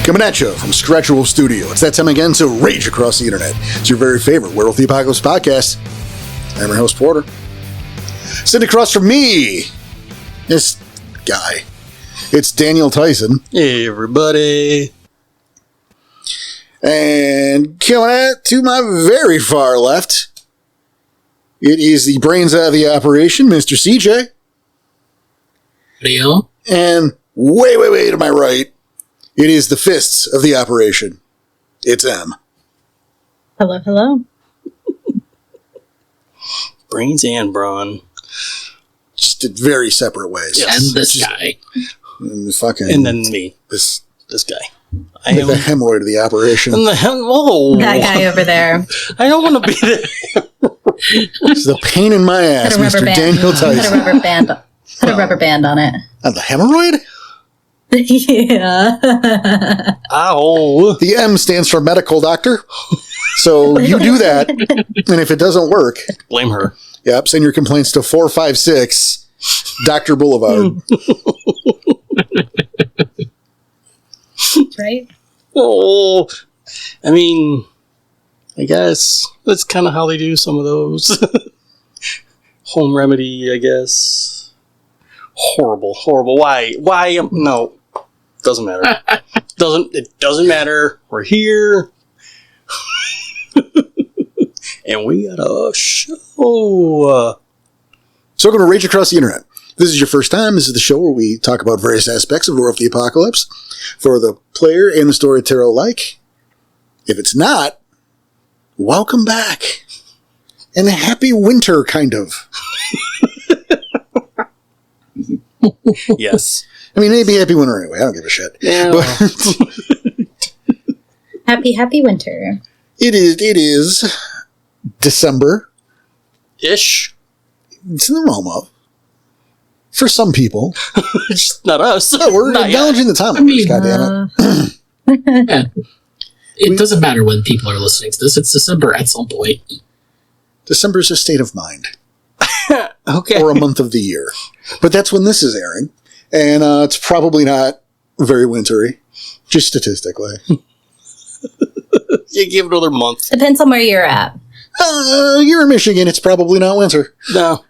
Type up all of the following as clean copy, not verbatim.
Coming at you from Scratchable Studio. It's that time again to rage across the internet. It's your very favorite Werewolf the Apocalypse podcast. I'm your host, Porter. Sitting across from me, this guy. It's Daniel Tyson. Hey, everybody. And coming at to my very far left, it is the brains out of the operation, Mr. CJ. Leo. And way to my right, it is the fists of the operation. It's M. Hello. Brains and brawn. Just in very separate ways. Yes. And this guy. And then me. This guy. I am the hemorrhoid of the operation. And whoa. That guy over there. I don't want to be there. It's the pain in my ass, Mr. Daniel Tyson. Put a rubber band on it. On the hemorrhoid? Yeah. Ow. The M stands for medical doctor. So you do that, and if it doesn't work, blame her. Yep, send your complaints to 456 Dr. Boulevard. Right? Oh, I mean, I guess that's kind of how they do some of those. Home remedy, I guess. Horrible. Why? No, doesn't matter. It doesn't matter. We're here. And we got a show. So we're going to rage across the internet. If this is your first time, this is the show where we talk about various aspects of Werewolf the Apocalypse for the player and the storyteller alike. If it's not, welcome back. And a happy winter, kind of. Yes. I mean, maybe happy winter anyway. I don't give a shit. Yeah. Happy winter. It is December. Ish. It's in the realm of. For some people. It's not us. No, we're Not acknowledging the time. Goddammit. Yeah. It doesn't matter when people are listening to this. It's December at some point. December's a state of mind. Okay. Or a month of the year. But that's when this is airing. And it's probably not very wintry. Just statistically. You give it another month. Depends on where you're at. You're in Michigan. It's probably not winter. No.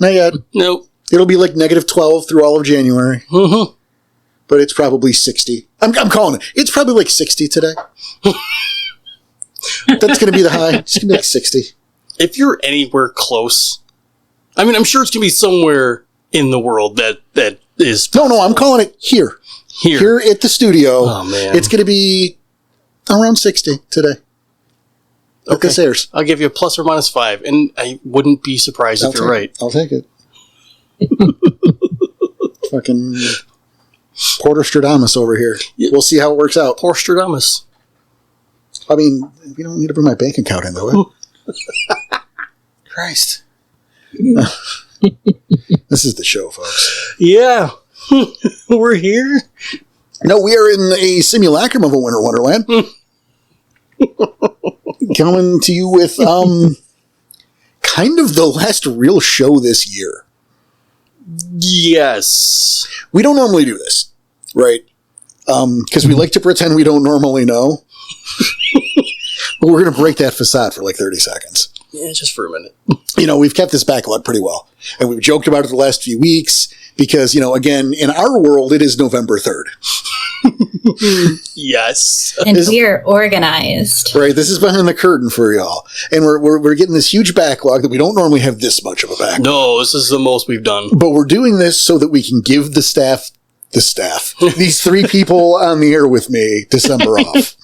Not yet. Nope. It'll be like negative 12 through all of January. Mm-hmm. But it's probably 60. I'm calling it. It's probably like 60 today. That's going to be the high. It's going to be like 60. If you're anywhere close, I mean, I'm sure it's going to be somewhere in the world that is... No, I'm calling it here. Here at the studio. Oh, man. It's going to be around 60 today. Okay. This airs. I'll give you a plus or minus 5, and I wouldn't be surprised if you're right. I'll take it. Fucking Porter Stradamus over here. Yeah. Mm-hmm. We'll see how it works out. Poor Stradamus. I mean, we don't need to bring my bank account into it. Christ. This is the show, folks. Yeah. We're here. No, we are in a simulacrum of a winter wonderland. Coming to you with kind of the last real show this year. Yes. We don't normally do this, right? Because we like to pretend we don't normally know. But we're going to break that facade for like 30 seconds. Yeah, just for a minute. You know, we've kept this backlog pretty well. And we've joked about it the last few weeks because, you know, again, in our world, it is November 3rd. Yes. And we're organized. Right, this is behind the curtain for y'all. And we're getting this huge backlog that we don't normally have this much of a backlog. No, this is the most we've done. But we're doing this so that we can give the staff, these three people on the air with me, December off.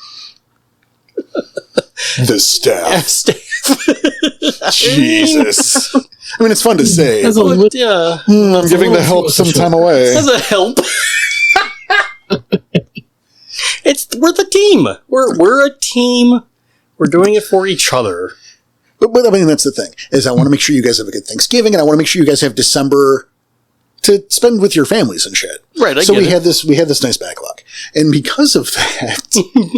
The staff. Jesus. I mean, it's fun to say. As a But, yeah. I'm giving the help some time away. As a help. We're the team. We're a team. We're doing it for each other. But I mean, that's the thing, is I want to make sure you guys have a good Thanksgiving, and I want to make sure you guys have December to spend with your families and shit. Right, So we had this nice backlog. And because of that,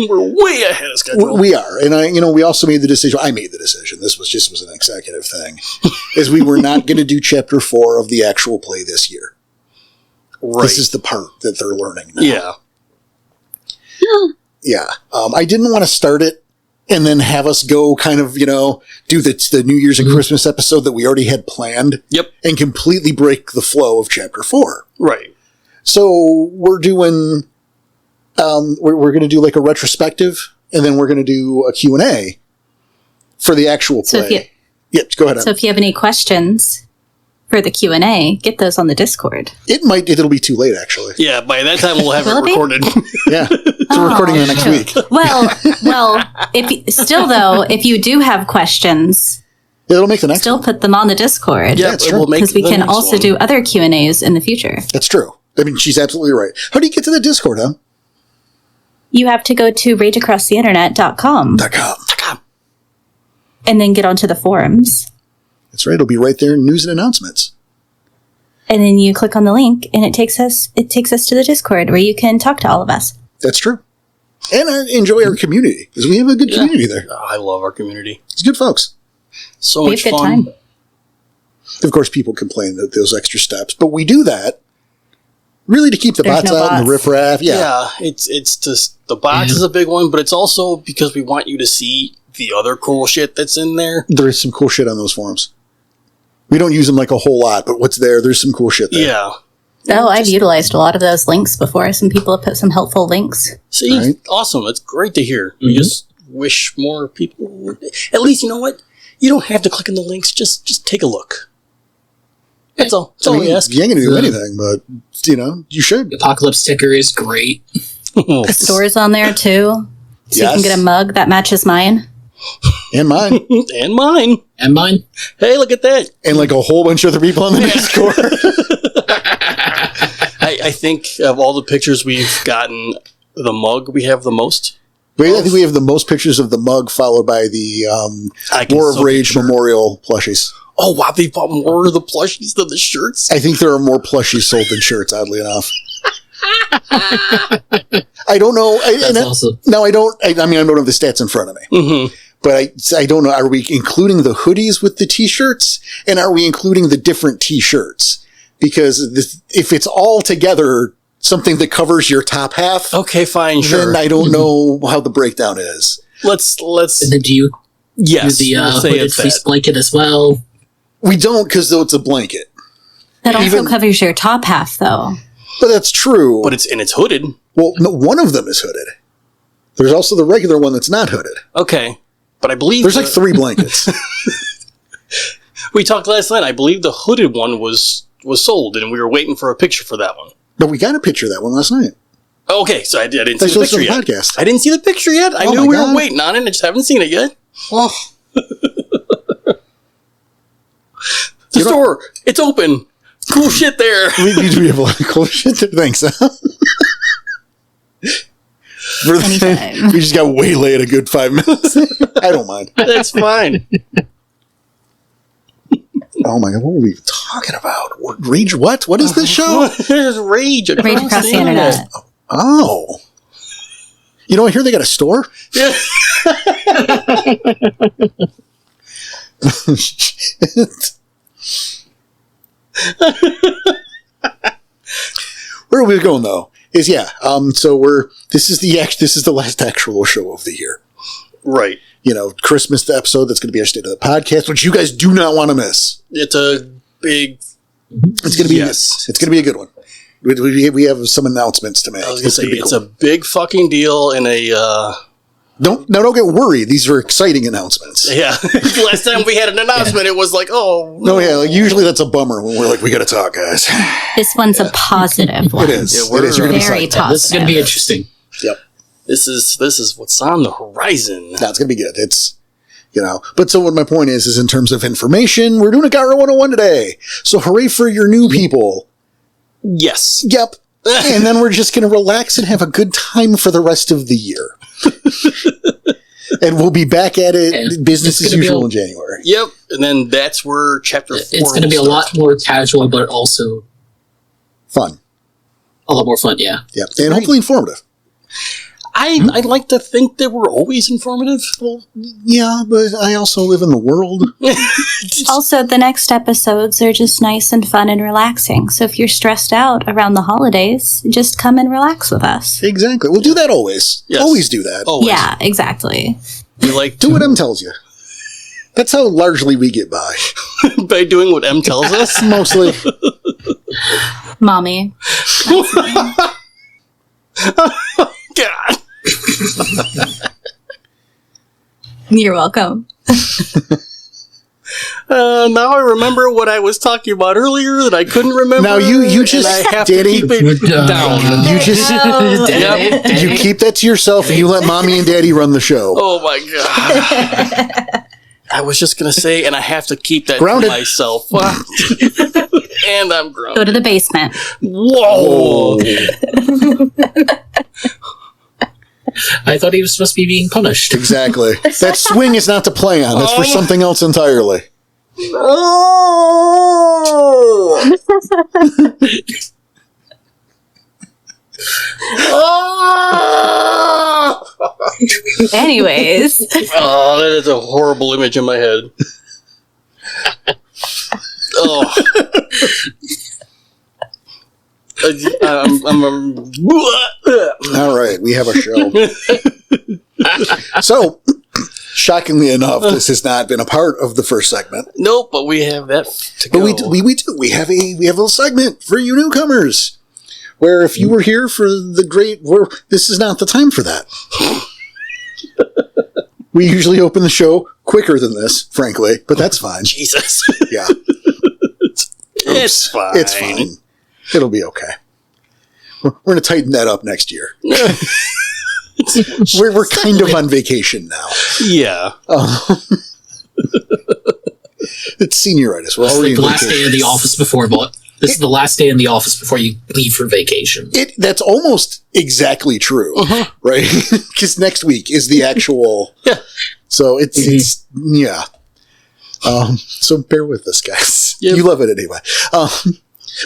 we're way ahead of schedule. we are. And we also made the decision. I made the decision. This was an executive thing. Is we were not going to do chapter 4 of the actual play this year. Right. This is the part that they're learning now. Yeah. Yeah. I didn't want to start it and then have us go kind of, do the New Year's and Christmas episode that we already had planned. Yep. And completely break the flow of Chapter 4. Right. So we're doing, we're going to do like a retrospective, and then we're going to do a Q&A for the actual play. Go ahead. So if you have any questions for the Q&A, get those on the Discord. It'll be too late, actually. Yeah, by that time we'll have it recorded. Yeah. So we're recording it next week. Well, if you do have questions, It'll make the next still one. put them on the Discord. Yeah, that's true. we'll make Because we the can next also one. do other Q&As in the future. That's true. I mean, she's absolutely right. How do you get to the Discord, huh? You have to go to rageacrosstheinternet.com .com. and then get onto the forums. That's right. It'll be right there in news and announcements. And then you click on the link and it takes us to the Discord where you can talk to all of us. That's true. And I enjoy our community, because we have a good community there. Oh, I love our community. It's good folks. So We much have a good fun. time. Of course, people complain that those extra steps, but we do that really to keep the There's bots no out and the bots. riffraff. Yeah. Yeah, it's just the box is a big one, but it's also because we want you to see the other cool shit that's in there. There is some cool shit on those forums. We don't use them like a whole lot, but what's there's some cool shit there. Yeah. Oh, I've utilized a lot of those links before. Some people have put some helpful links. See, Right. awesome. It's great to hear. We just wish more people would. At least, you know what? You don't have to click on the links. Just take a look. That's all. That's all we ask. You ain't going to do anything, but, you should. The Apocalypse sticker is great. The store's on there too. So you Yes. can get a mug that matches mine. And mine. And mine. And mine. Hey, look at that. And like a whole bunch of other people on the Discord. I think of all the pictures we've gotten, the mug we have the most. I think we have the most pictures of the mug, followed by the I can War of so Rage picture. memorial plushies. Oh, wow. They bought more of the plushies than the shirts. I think there are more plushies sold than shirts, oddly enough. I don't know. That's awesome. No, I don't. I don't have the stats in front of me. Mm-hmm. But I don't know. Are we including the hoodies with the t-shirts? And are we including the different t-shirts? Because if it's all together, something that covers your top half, Okay, fine, sure. then I don't know how the breakdown is. Let's. And then do you Yes, do the we'll say hooded it's fleece that. blanket as well? We don't, because though it's a blanket. That also Even- covers your top half, though. But that's true. But it's hooded. Well, no, one of them is hooded. There's also the regular one that's not hooded. Okay, but I believe There's like 3 blankets. we talked last night. I believe the hooded one was sold, and we were waiting for a picture for that one. But we got a picture of that one last night. Okay, so I didn't Thanks see the for picture listening to yet. the podcast. I didn't see the picture yet. I Oh knew my we God. were waiting on it. I just haven't seen it yet. Well, The store, it's open. Cool shit there. we have a lot of cool shit there. Thanks. Huh? Anytime. We just got waylaid a good 5 minutes. I don't mind. That's fine. Oh my God, what were we even talking about? Rage what? What is this show? There's rage across, Rage across the internet. Oh. I hear they got a store? Yeah. Shit. Where are we going though? So this is the last actual show of the year. Right. Christmas episode that's going to be our state of the podcast, which you guys do not want to miss. It's a big. It's going to be Yes. It's going to be a good one. We have some announcements to make. I was gonna say gonna be it's cool. a big fucking deal and a. Don't get worried. These are exciting announcements. Yeah. Last time we had an announcement, it was like, oh. No, yeah. Usually that's a bummer when we're like, we got to talk, guys. This one's a positive one. It is. Yeah, It is. You're going to be Very psyched. positive. This is going to be interesting. Yep. This is what's on the horizon. That's going to be good. It's, but so what my point is in terms of information, we're doing a Garou 101 today. So hooray for your new people. Yes. Yep. And then we're just going to relax and have a good time for the rest of the year. And we'll be back at it, And business it's as gonna be usual a- in January. Yep. And then that's where chapter 4 It's going to be a lot more casual, but also Fun. a lot more fun, yeah. Yep. And hopefully informative. I'd like to think that we're always informative. Well, yeah, but I also live in the world. Also, the next episodes are just nice and fun and relaxing. So if you're stressed out around the holidays, just come and relax with us. Exactly. We'll do that always. Yes. Always do that. Always. Yeah, exactly. We like Do what M tells you. That's how largely we get by. by doing what M tells us. Mostly. Mommy. God. You're welcome. Now I remember what I was talking about earlier that I couldn't remember. Now you and just, I have Danny, to keep it down. You just, Yep. you keep that to yourself and you let Mommy and Daddy run the show. Oh my god. I was just going to say, and I have to keep that Grounded. to myself. And I'm grounded. Go to the basement. Whoa. I thought he was supposed to be being punished. Exactly. That swing is not to play on. That's for something else entirely. Anyways. Oh, that is a horrible image in my head. Oh. All right, we have a show. So, shockingly enough, this has not been a part of the first segment. Nope, but we have that to go. But we do. We have a little segment for you newcomers, where if you were here for the this is not the time for that. We usually open the show quicker than this, frankly, but that's fine. Jesus. Yeah, It's fine. it's fine. It'll be okay. We're going to tighten that up next year. We're kind of on vacation now. Yeah. It's senioritis. We're This already is the in last day vacation. in the office before, but this is the last day in the office before you leave for vacation. That's almost exactly true, right? Because next week is the actual. Yeah. So it's yeah. So bear with us, guys. Yep. You love it anyway.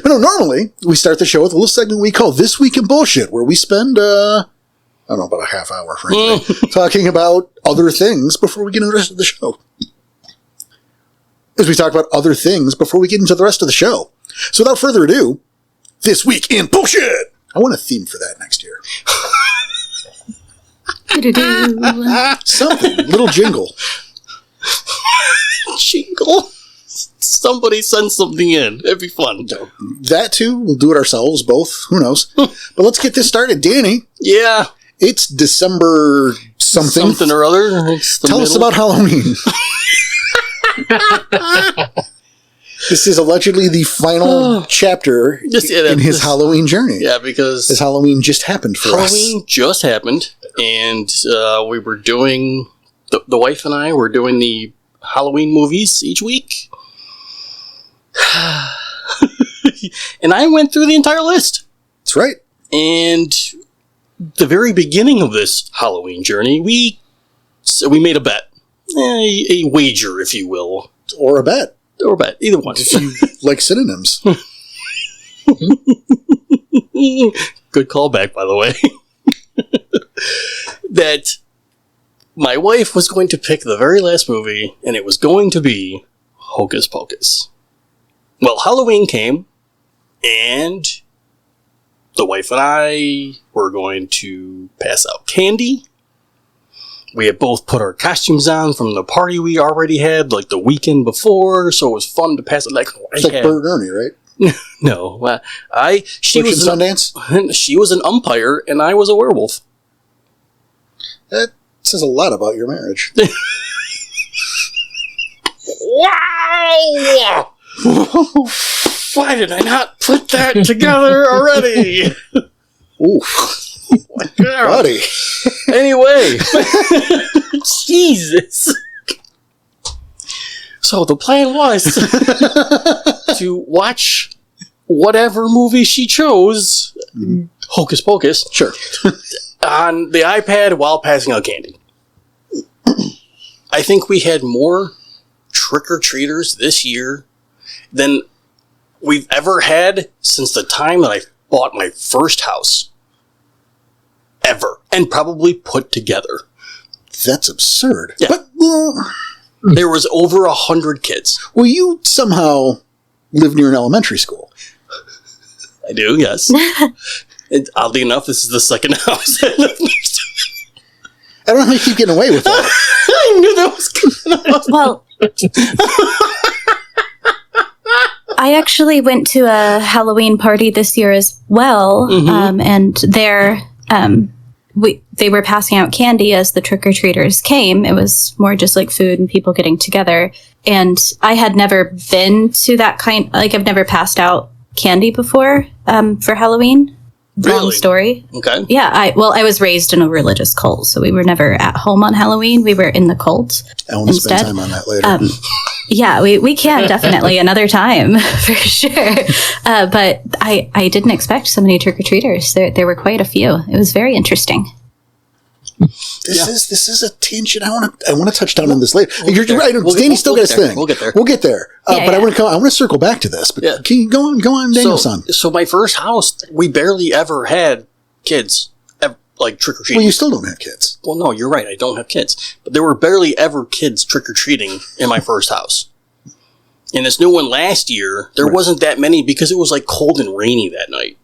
But no, normally we start the show with a little segment we call This Week in Bullshit, where we spend, I don't know, about a half hour, frankly, talking about other things before we get into the rest of the show. As we talk about other things before we get into the rest of the show. So without further ado, This Week in Bullshit! I want a theme for that next year. Something. Little jingle. Jingle. Somebody send something in. It'd be fun. That too. We'll do it ourselves, both. Who knows? But let's get this started. Danny, Yeah. it's December something. Something or other. It's the Tell us middle. about Halloween. This is allegedly the final chapter in his Halloween journey. Yeah, because His Halloween just happened for us. Halloween just happened, and we were doing, the wife and I were doing the Halloween movies each week. And I went through the entire list. That's right. And the very beginning of this Halloween journey, we made a bet. A wager, if you will. Or a bet. Or a bet. Either one. If you like synonyms. Good callback, by the way. That my wife was going to pick the very last movie, and it was going to be Hocus Pocus. Well, Halloween came, and the wife and I were going to pass out candy. We had both put our costumes on from the party we already had, like the weekend before, so it was fun to pass it. It's like Bert and Ernie, right? No, she Witch was and Sundance? she was an umpire, and I was a werewolf. That says a lot about your marriage. Wow! Why did I not put that together already? Oof. God. Buddy. Anyway, Jesus. So the plan was to watch whatever movie she chose, Hocus Pocus, Sure. on the iPad while passing out candy. I think we had more trick-or-treaters this year than we've ever had since the time that I bought my first house. ever, and probably put together. That's absurd. Yeah. But, well, There was over 100 kids. well, you somehow live near an elementary school. I do, yes. And oddly enough, this is the second house I live next to. I don't know how you keep getting away with that. I knew that was coming out. Well, I actually went to a Halloween party this year as well, and there they were passing out candy as the trick-or-treaters came. It was more just like food and people getting together. And I had never been to that kind, like I've never passed out candy before for Halloween. Long Really? story. Okay. Yeah, I was raised in a religious cult, so we were never at home on Halloween. We were in the cult. I want to spend instead. time on that later. Yeah, we can definitely another time for sure. But I didn't expect so many trick-or-treaters. There were quite a few. It was very interesting. This is a tangent. I want to touch down on this later. You're there. right. Danny still got his thing. We'll get there. We'll get there. Yeah, but yeah. I want to circle back to this. But Yeah. can you go on, Daniel-san? So my first house, we barely ever had kids, like trick-or-treating. Well, you still don't have kids. Well, no, you're right. I don't have kids. But there were barely ever kids trick-or-treating in my first house. In this new one last year, there wasn't that many because it was like cold and rainy that night.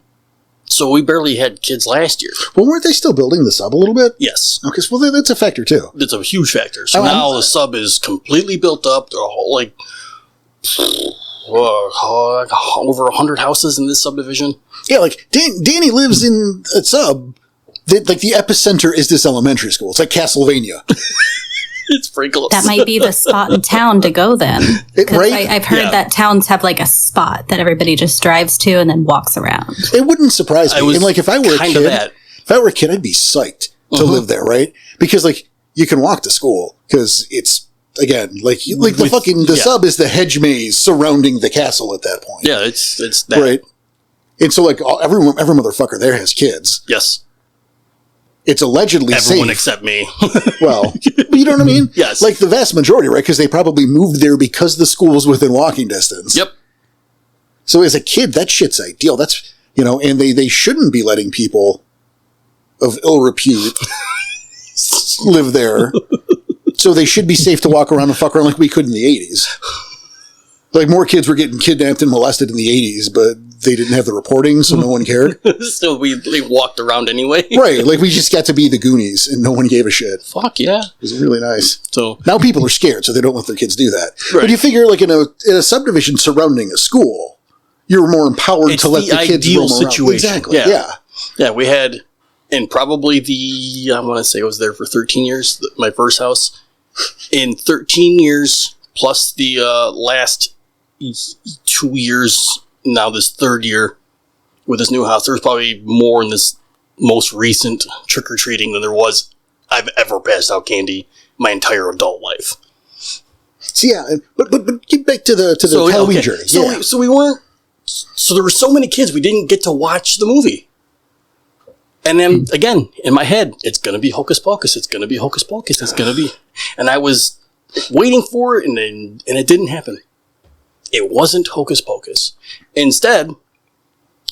So we barely had kids last year. Well, weren't they still building the sub a little bit? Yes. Okay, so well, that's a factor too. It's a huge factor. So Oh, now the sub is completely built up. There are like over 100 houses in this subdivision. Yeah, like Danny lives in a sub. That, like the epicenter is this elementary school. It's like Castlevania. It's pretty close. That might be the spot in town to go then. 'Cause Right? I've heard Yeah. that towns have like a spot that everybody just drives to and then walks around. It wouldn't surprise me. I was And like if I were a kind of kid, that. if I were a kid, I'd be psyched to live there, right? Because like you can walk to school because it's again like the yeah. sub is the hedge maze surrounding the castle at that point, Yeah, it's that. right? And so like every motherfucker there has kids. Yes. It's allegedly Everyone safe. except me. Well, you know what I mean? Yes. Like the vast majority, right? Because they probably moved there because the school's within walking distance. Yep. So as a kid, that shit's ideal. That's, and they shouldn't be letting people of ill repute live there. So they should be safe to walk around and fuck around like we could in the 80s. Like more kids were getting kidnapped and molested in the 80s, but they didn't have the reporting, so no one cared. Still, we walked around anyway. Right. Like we just got to be the Goonies and no one gave a shit. Fuck yeah. It was really nice. So Now people are scared, so they don't let their kids do that. Right. But you figure, like in a subdivision surrounding a school, you're more empowered It's to let the the kids ideal roam around. situation. Exactly. Yeah. Yeah. we had, and probably I want to say I was there for 13 years, my first house. In 13 years, plus the last 2 years, now this third year with this new house, there's probably more in this most recent trick-or-treating than there was I've ever passed out candy my entire adult life. So yeah, but get back to the Halloween okay. journey. So, Yeah. so we weren't. So there were so many kids we didn't get to watch the movie. And then again, in my head, it's gonna be Hocus Pocus. It's gonna be Hocus Pocus. It's gonna be, and I was waiting for it, and it didn't happen. It wasn't Hocus Pocus. Instead,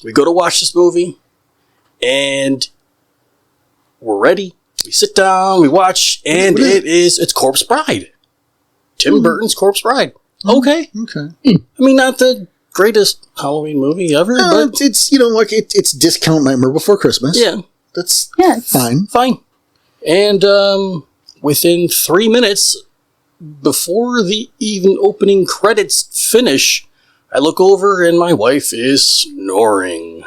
we go to watch this movie, and we're ready. We sit down, we watch, and it's Corpse Bride. Tim Burton's Corpse Bride. Okay. Okay. I mean, not the greatest Halloween movie ever, but It's it's discount Nightmare Before Christmas. yeah, That's Yes. fine. fine. And within 3 minutes, before the even opening credits finish, I look over and my wife is snoring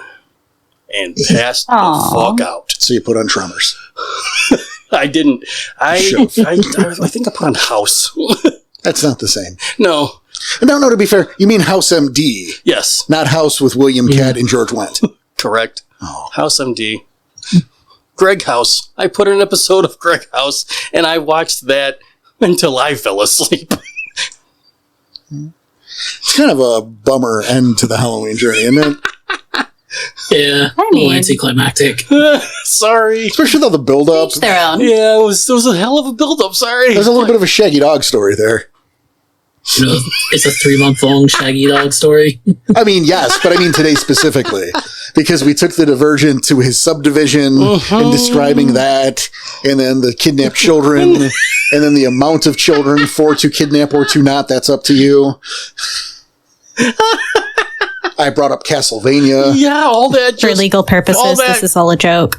and passed the Aw. fuck out. So you put on Tremors. I didn't. I Shove. I think I put on House. That's not the same. No. No, to be fair, you mean House MD, Yes. not House with William Catt and George Wendt. Correct. Oh. House MD. Greg House. I put an episode of Greg House, and I watched that until I fell asleep. It's kind of a bummer end to the Halloween journey, isn't it? Yeah, I a mean- little anticlimactic. Sorry. Especially with all the build-up. Each their own. Yeah, it was a hell of a build-up. Sorry. There's a little bit of a Shaggy Dog story there. You know, it's a 3-month-long Shaggy Dog story. I mean, yes, but I mean today specifically, because we took the diversion to his subdivision and describing that, and then the kidnapped children, and then the amount of children for to kidnap or to not, that's up to you. I brought up Castlevania. Yeah, all that. For legal purposes, this is all a joke.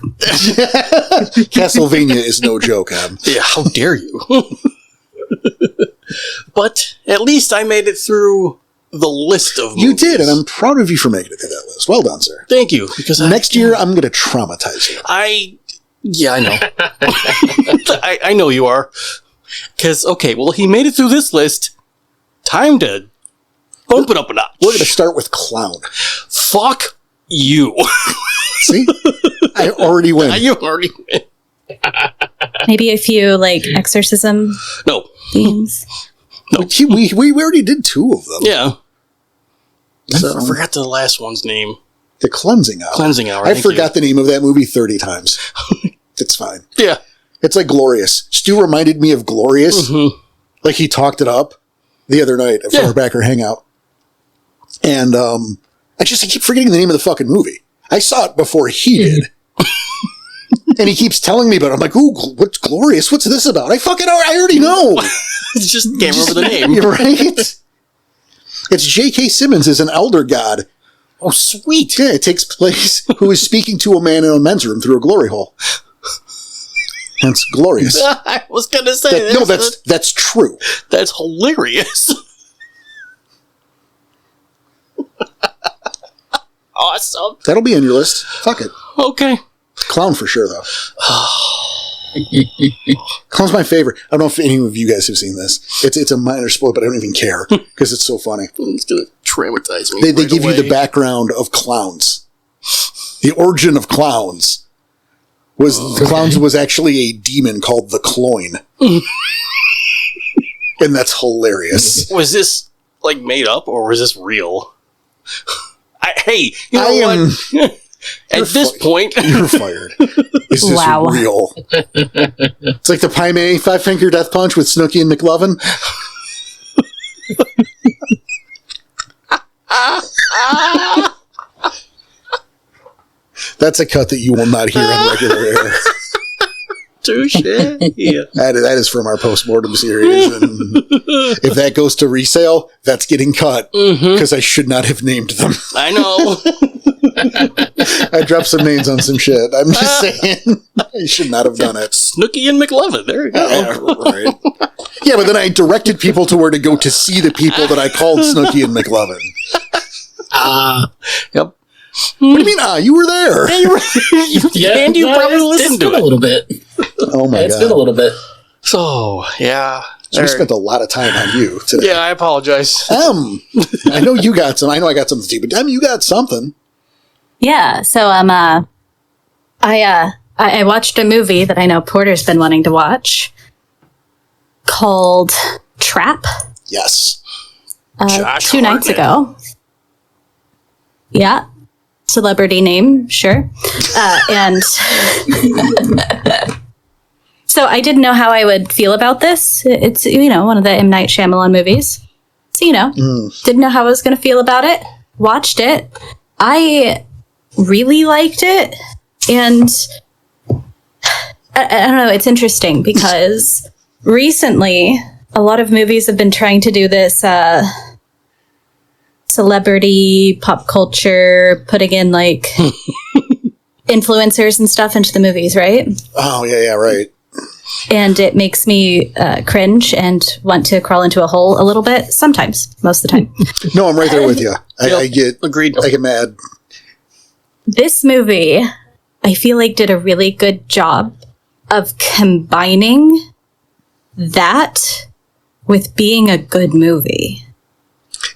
Castlevania is no joke, Em. Yeah, how dare you? But at least I made it through the list of movies. You did, and I'm proud of you for making it through that list. Well done, sir. Thank you. Because next year, I'm going to traumatize you. I know. I know you are. Because, okay, well, he made it through this list. Time to bump it up a notch. We're going to start with clown. Fuck you. See? I already win. You already win. Maybe a few, like, exorcism No. themes. No. We already did 2 of them. Yeah. So, I forgot the last one's name. The Cleansing Hour. Cleansing Hour. I forgot the name of that movie 30 times. It's fine. Yeah. It's like Glorious. Stu reminded me of Glorious. Mm-hmm. Like he talked it up the other night at our Backer Hangout. And I keep forgetting the name of the fucking movie. I saw it before he did. And he keeps telling me about it. I'm like, ooh, what's Glorious? What's this about? I already know. Just can't remember the name. You're right. It's J.K. Simmons as an elder god. Oh, sweet. Yeah, it takes place who is speaking to a man in a men's room through a glory hole. Hence Glorious. I was going to say that. No, that's true. That's hilarious. Awesome. That'll be on your list. Fuck it. Okay. Clown for sure, though. Clown's my favorite. I don't know if any of you guys have seen this. It's a minor spoiler, but I don't even care because it's so funny. It's going to traumatize me. They give you the background of clowns. The origin of clowns clowns was actually a demon called the Cloyne. And that's hilarious. Was this like made up or was this real? Hey, you know what? At this point, you're fired. Is this real? It's like the Pai Mei 5-Finger Death Punch with Snooki and McLovin. That's a cut that you will not hear on regular air. Touche. Yeah. That is from our postmortem series. And if that goes to resale, that's getting cut because I should not have named them. I know. I dropped some names on some shit. I'm just saying. I should not have done it. Snooki and McLovin. There you go. Right. Yeah, but then I directed people to where to go to see the people that I called Snooki and McLovin. Yep. What do you mean, you were there? And you probably listened to it a little bit. Oh my God. It's been a little bit. So, yeah. So we spent a lot of time on you today. Yeah, I apologize. I know you got some. I know I got something to do, but you got something. Yeah, so I watched a movie that I know Porter's been wanting to watch called Trap. Yes. 2 nights ago. Yeah. Celebrity name, sure. And so I didn't know how I would feel about this. It's, one of the M. Night Shyamalan movies. So, didn't know how I was going to feel about it. Watched it. I really liked it. And I don't know, it's interesting because recently a lot of movies have been trying to do this celebrity pop culture, putting in like influencers and stuff into the movies, right? Oh, yeah, right. And it makes me cringe and want to crawl into a hole a little bit sometimes, most of the time. No, I'm right there with you. I get agreed. I get mad. This movie, I feel like, did a really good job of combining that with being a good movie.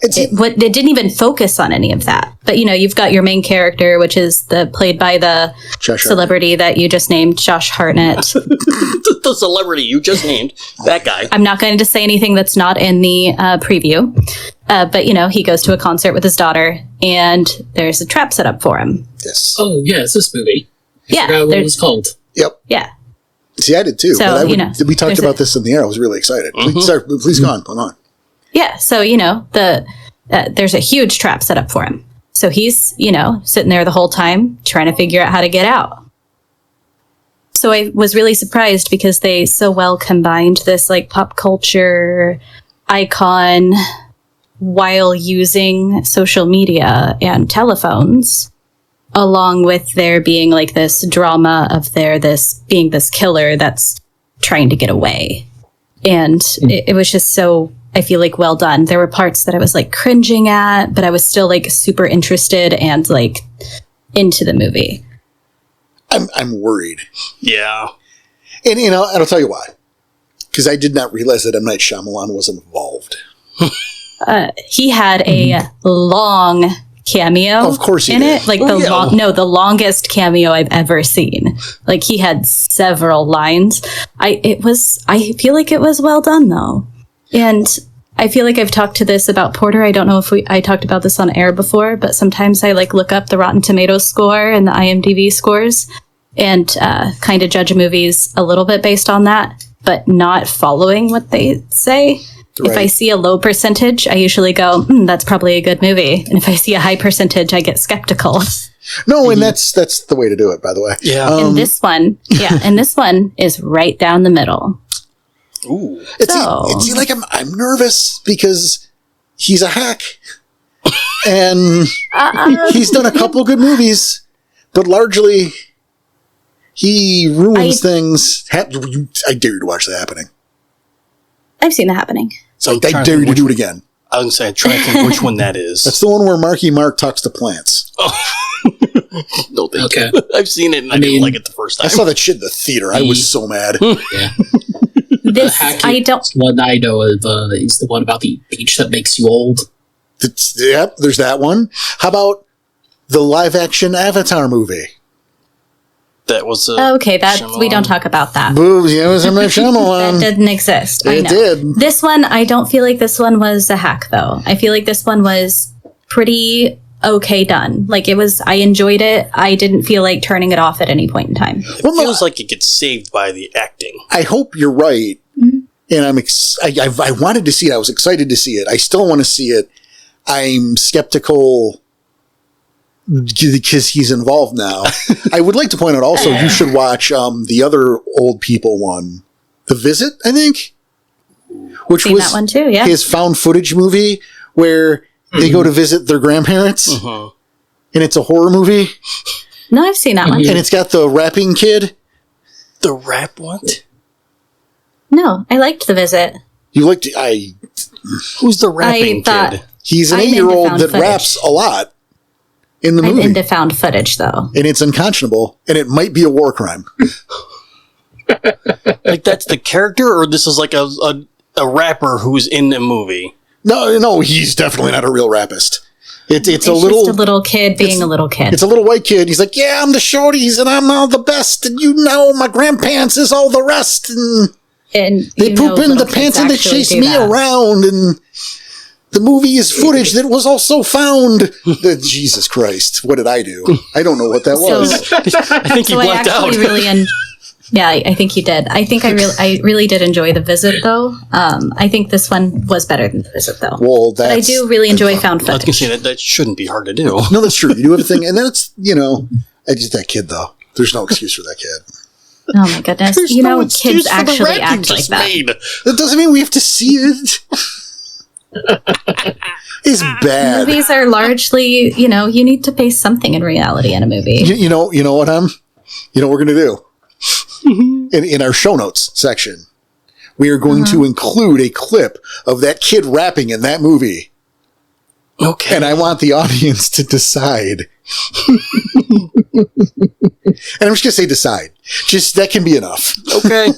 It didn't even focus on any of that. But, you've got your main character, which is played by the celebrity that you just named, Josh Hartnett. The celebrity you just named, that guy. I'm not going to say anything that's not in the preview. But, he goes to a concert with his daughter, and there's a trap set up for him. Yes. Oh, yeah, it's this movie. Yeah. I forgot what it was called. Yep. Yeah. See, I did too. So, but we talked about this in the air. I was really excited. Please go on. Yeah, so, there's a huge trap set up for him. So he's, sitting there the whole time trying to figure out how to get out. So I was really surprised because they so well combined this like pop culture icon while using social media and telephones, along with there being like this drama of this being this killer that's trying to get away. And it was just so, I feel like, well done. There were parts that I was like cringing at, but I was still like super interested and like into the movie. I'm worried. Yeah. And, I'll tell you why. Because I did not realize that M. Night Shyamalan was involved. He had a long cameo. Of course he in did. it. Like the longest cameo I've ever seen. Like he had several lines. I feel like it was well done though. And I feel like I've talked to this about Porter. I don't know if I talked about this on air before, but sometimes I like look up the Rotten Tomatoes score and the IMDb scores and kind of judge movies a little bit based on that, but not following what they say. Right. If I see a low percentage, I usually go, that's probably a good movie. And if I see a high percentage, I get skeptical. No, and that's the way to do it, by the way. Yeah. And this one is right down the middle. Ooh. It's like I'm nervous because he's a hack. And he's done a couple good movies, but largely he ruins things. I dare you to watch The Happening. I've seen The Happening. So I dare you to do it again. I was going to try to think which one that is. That's the one where Marky Mark talks to plants. Oh. No, thank you. I've seen it and I didn't like it the first time. I saw that shit in the theater. I was so mad. Yeah. I don't. One I know of is the one about the beach that makes you old. Yep, there's that one. How about the live-action Avatar movie? That was okay. We don't talk about that. Boobs, yeah, it was M. Night Shyamalan. That didn't exist. It did. This one, I don't feel like this one was a hack, though. I feel like this one was pretty okay done. Like, it was, I enjoyed it. I didn't feel like turning it off at any point in time. It feels like it gets saved by the acting. I hope you're right. Mm-hmm. And I wanted to see it. I was excited to see it. I still want to see it. I'm skeptical because he's involved now. I would like to point out also, you should watch the other old people one, The Visit, I think, which was that one too, yeah. His found footage movie where they go to visit their grandparents, and it's a horror movie. No, I've seen that one. And it's got the rapping kid. The rap what? No, I liked The Visit. You liked Who's the rapping kid? He's an 8-year-old that raps a lot in the movie. I'm into found footage, though. And it's unconscionable, and it might be a war crime. Like, that's the character, or this is like a rapper who's in the movie? No, he's definitely not a real rapist. It's just a little kid being a little kid. It's a little white kid. He's like, yeah, I'm the shorties, and I'm all the best, and my grandparents is all the rest, and they poop in the pants and they chase me around, and the movie is footage that was also found. Jesus Christ, what did I do? I don't know what that was. I think you blacked out. I think you did. I think I really did enjoy The Visit, though. I think this one was better than The Visit, though. Well, but I do really enjoy found footage. I was going to say that shouldn't be hard to do. No, that's true. You do everything, and that's I just that kid though. There's no excuse for that kid. Oh my goodness! There's kids actually act like that. That doesn't mean we have to see it. It's bad. Movies are largely, you need to base something in reality in a movie. You know what we're gonna do in our show notes section. We are going to include a clip of that kid rapping in that movie. Okay. And I want the audience to decide. And I'm just going to say decide. Just, that can be enough. Okay.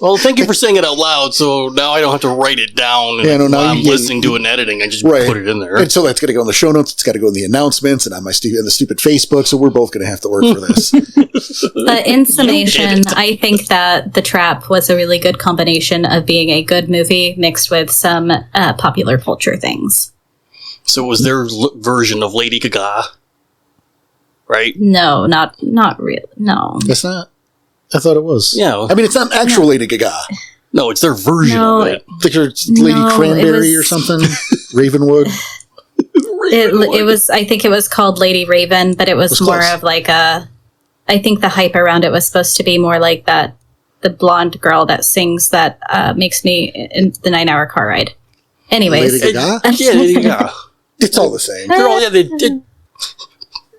Well, thank you for saying it out loud, so now I don't have to write it down. And while I'm listening to it and editing, I just put it in there. And so that's going to go in the show notes, it's got to go in the announcements, and on the stupid Facebook, so we're both going to have to work for this. But in summation, I think that The Trap was a really good combination of being a good movie mixed with some popular culture things. So it was their version of Lady Gaga, right? No, not really. No, it's not. I thought it was. Yeah, I mean, it's not actual Lady Gaga. No, it's their version No, of it. Like Lady No, it Cranberry was- or something? Ravenwood? It was. I think it was called Lady Raven, but it was more close. of like a. I think the hype around it was supposed to be more like that. The blonde girl that sings that makes me in the 9-hour car ride. Anyways, Lady Gaga? Yeah. It's all the same. They're all, they did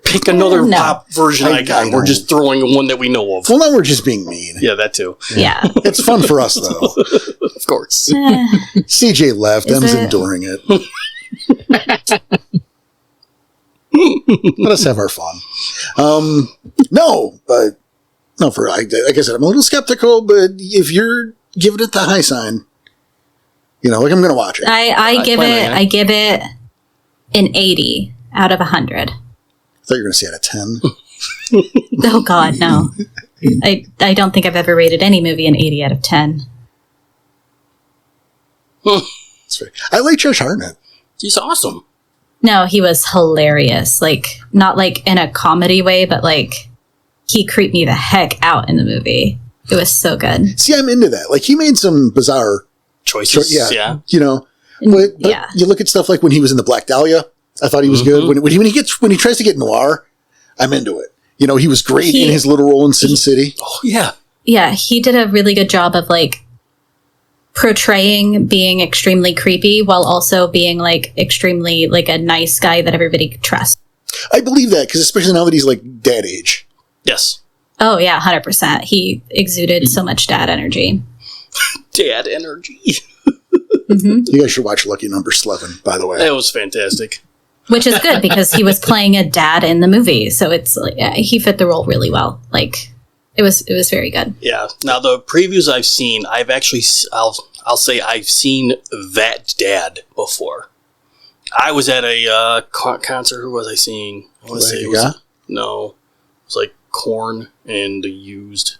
pick another No. pop version I icon. know. We're just throwing one that we know of. Well, now we're just being mean. Yeah, that too. yeah. It's fun for us, though. Of course. CJ left. Is Em's it? enduring it. Let us have our fun. No, but no. For like I said, I'm a little skeptical. But if you're giving it the high sign, like I'm going to watch it. I give plan it. on it. I give it an 80 out of 100. I thought you were going to say out of 10. Oh God, no. I don't think I've ever rated any movie an 80 out of 10. That's fair. I like Josh Hartnett. He's awesome. No, he was hilarious. Like, not like in a comedy way, but like he creeped me the heck out in the movie. It was so good. See, I'm into that. Like he made some bizarre Choices. yeah. Yeah. But Yeah. you look at stuff like when he was in the Black Dahlia. I thought he was good. When he tries to get noir, I'm into it. He was great in his little role in Sin City. Oh, yeah. Yeah, he did a really good job of like portraying being extremely creepy while also being like extremely like a nice guy that everybody could trust. I believe that because especially now that he's like dad age. Yes. Oh yeah, 100%. He exuded so much dad energy. Dad energy. You guys should watch Lucky Number 11, by the way. That was fantastic. Which is good because he was playing a dad in the movie, so it's like he fit the role really well. Like it was very good. Yeah. Now the previews I've seen, I've actually, I'll say I've seen that dad before. I was at a concert. Who was I seeing? I want to say Lady it was Gaga? no, it was like Korn and The Used.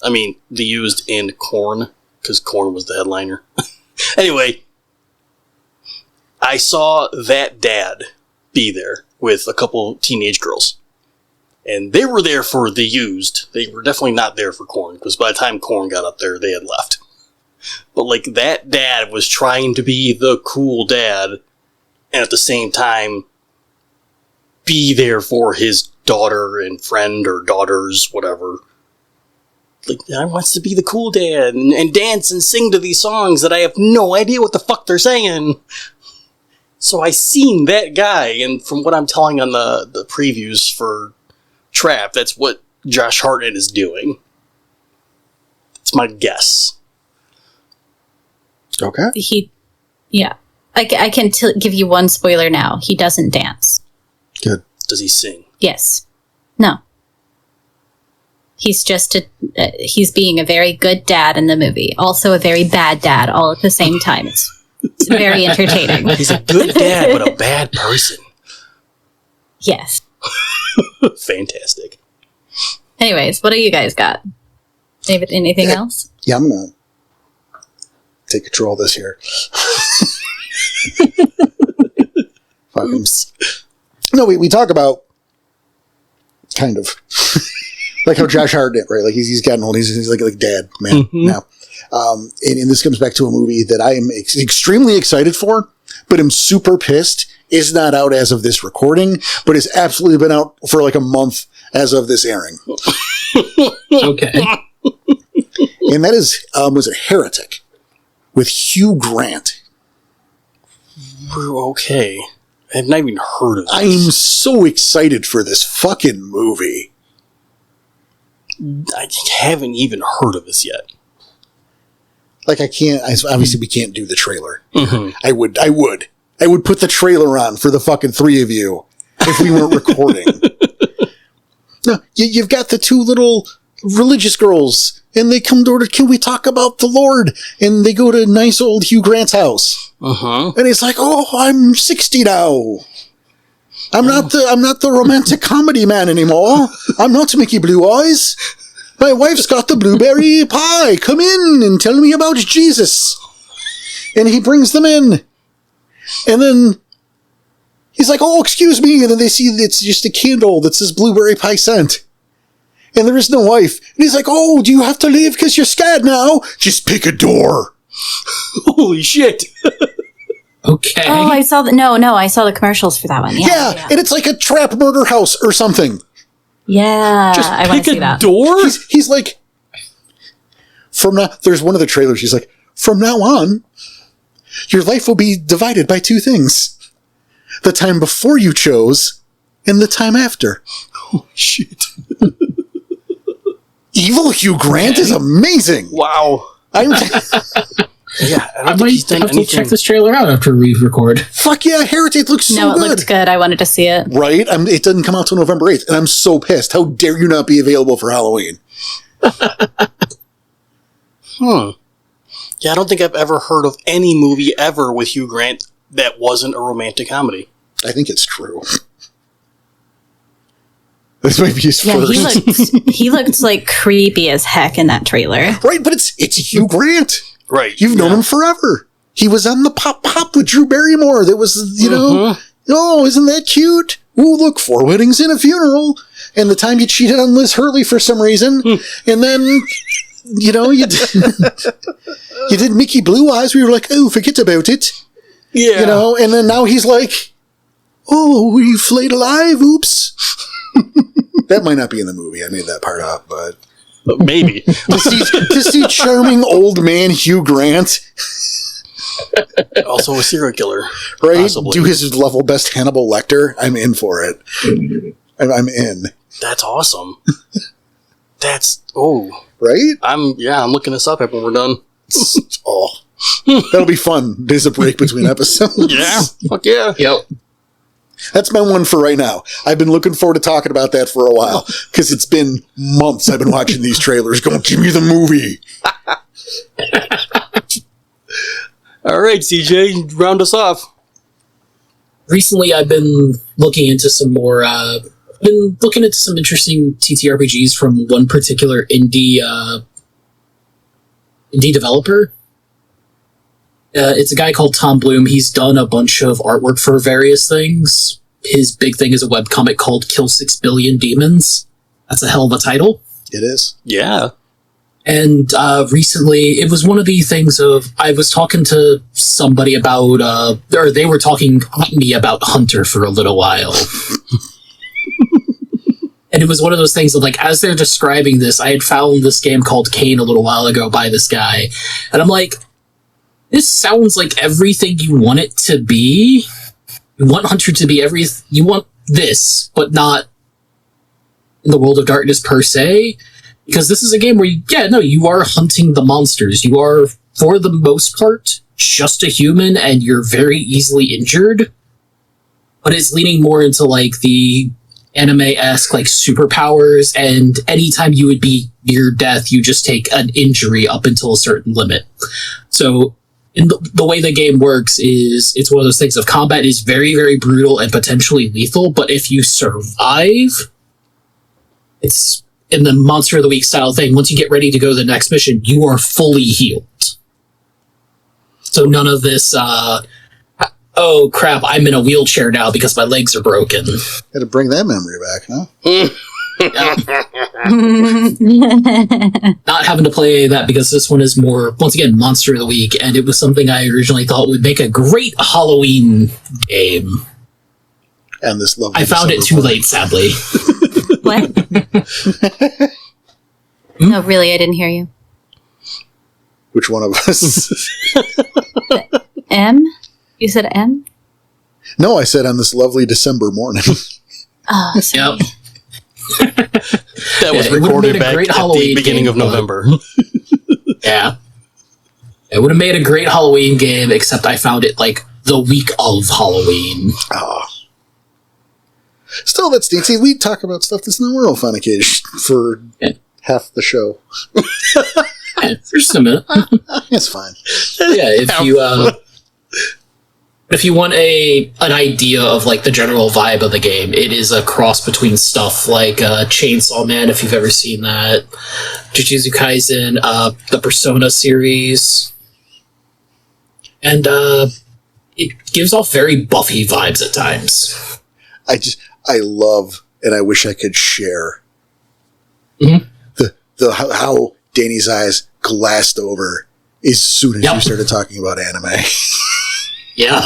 I mean, The Used and Korn, because Korn was the headliner. Anyway, I saw that dad be there with a couple teenage girls. And they were there for The Used. They were definitely not there for Korn, because by the time Korn got up there, they had left. But, like, that dad was trying to be the cool dad, and at the same time, be there for his daughter and friend or daughters, whatever. Like, I wants to be the cool dad and dance and sing to these songs that I have no idea what the fuck they're saying. So I seen that guy, and from what I'm telling on the previews for Trap, that's what Josh Hartnett is doing. That's my guess. Okay. I can give you one spoiler now. He doesn't dance. Good. Does he sing? Yes. No. He's just he's being a very good dad in the movie. Also a very bad dad all at the same time. It's very entertaining. He's a good dad, but a bad person. Yes. Fantastic. Anyways, what do you guys got? Anything else? Yeah, I'm going to take control of this here. Oops. No, we talk about kind of like how Josh Hartnett, right? Like he's gotten old. He's like dad man now. And this comes back to a movie that I am extremely excited for, but am super pissed is not out as of this recording, but has absolutely been out for like a month as of this airing. Okay. And that is, was it Heretic with Hugh Grant? We're okay. I've not even heard of this. I'm so excited for this fucking movie. I haven't even heard of this yet. Like obviously we can't do the trailer. Mm-hmm. I would put the trailer on for the fucking three of you if we weren't recording. No, you've got the two little religious girls and they come to order, can we talk about the Lord? And they go to nice old Hugh Grant's house. Uh-huh. And he's like, oh, I'm 60 now. I'm not the romantic comedy man anymore. I'm not Mickey Blue Eyes. My wife's got the blueberry pie. Come in and tell me about Jesus. And he brings them in. And then he's like, oh, excuse me. And then they see it's just a candle that says blueberry pie scent. and there is no wife. And he's like, oh, do you have to leave because you're scared now? Just pick a door. Holy shit. Okay. Oh, I saw the I saw the commercials for that one. Yeah, and it's like a trap murder house or something. Yeah, Just I want pick to see a that. door? He's like, from now, there's one of the trailers. He's like, from now on, your life will be divided by two things. The time before you chose and the time after. Oh, shit. Evil Hugh Grant is amazing. Wow. Yeah, I might have to check this trailer out after we record. Fuck yeah, Heritage looks so No, it good. looked good. I wanted to see it. Right? It doesn't come out till November 8th, and I'm so pissed. How dare you not be available for Halloween? Yeah, I don't think I've ever heard of any movie ever with Hugh Grant that wasn't a romantic comedy. I think it's true. This might be his Yeah, first. he looked like creepy as heck in that trailer. Right, but it's Hugh Grant. Right. You've known him forever. He was on the Pop Pop with Drew Barrymore. That was, oh, isn't that cute? Ooh, look, 4 weddings and a funeral. And the time you cheated on Liz Hurley for some reason. And then, you did Mickey Blue Eyes. We were like, oh, forget about it. Yeah. And then now he's like, oh, we flayed alive. Oops. That might not be in the movie. I made that part up, but. Maybe. to see charming old man Hugh Grant. Also a serial killer. Right? Possibly. Do his level best Hannibal Lecter. I'm in for it. I'm in. That's awesome. Right? I'm looking this up when we're done. Oh. That'll be fun. There's a break between episodes. Yeah. Fuck yeah. Yep. That's my one for right now. I've been looking forward to talking about that for a while because it's been months I've been watching these trailers going, give me the movie. All right, CJ, round us off. Recently, I've been looking into some more. Been looking into some interesting TTRPGs from one particular indie developer. It's a guy called Tom Bloom. He's done a bunch of artwork for various things. His big thing is a webcomic called Kill 6 Billion Demons. That's a hell of a title. It is. Yeah. And recently, it was one of the things of, I was talking to somebody about, or they were talking to me about Hunter for a little while. And it was one of those things of like, as they're describing this, I had found this game called Kane a little while ago by this guy. And I'm like, this sounds like everything you want it to be. You want Hunter to be you want this, but in the World of Darkness per se. Because this is a game where, you are hunting the monsters. You are, for the most part, just a human, and you're very easily injured. But it's leaning more into, like, the anime-esque, like, superpowers, and anytime you would be near death, you just take an injury up until a certain limit. So, in the way the game works is, it's one of those things of combat is very, very brutal and potentially lethal, but if you survive, it's in the Monster of the Week style thing, once you get ready to go to the next mission, you are fully healed. So none of this, oh crap, I'm in a wheelchair now because my legs are broken. Got to bring that memory back, huh? Not having to play that because this one is more, once again, Monster of the Week, and it was something I originally thought would make a great Halloween game. And this lovely I found it too late, sadly. What? No, really, I didn't hear you. Which one of us? M? You said M? No, I said on this lovely December morning. Oh, sorry. Yep. That was it would've recorded made a back great at Halloween the beginning game, of November. Yeah. It would have made a great Halloween game, except I found it, like, the week of Halloween. Oh. Still, that's neat. See, we talk about stuff that's not real fun occasion for half the show. Yeah, for just a minute. It's fine. Yeah, if you want an idea of like the general vibe of the game, it is a cross between stuff like Chainsaw Man, if you've ever seen that, Jujutsu Kaisen, the Persona series, and it gives off very Buffy vibes at times. I love, and I wish I could share Mhm. How Danny's eyes glassed over as soon as Yep. you started talking about anime. Yeah.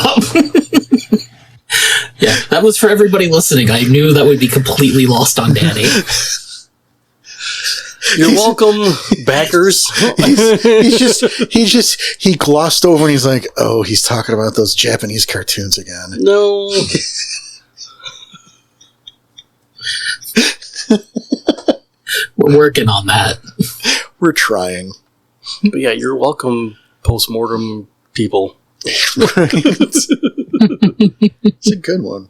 Yeah, that was for everybody listening. I knew that would be completely lost on Danny. You're welcome, backers. He glossed over and he's like, oh, he's talking about those Japanese cartoons again. No. We're working on that. We're trying. But yeah, you're welcome, postmortem people. It's a good one.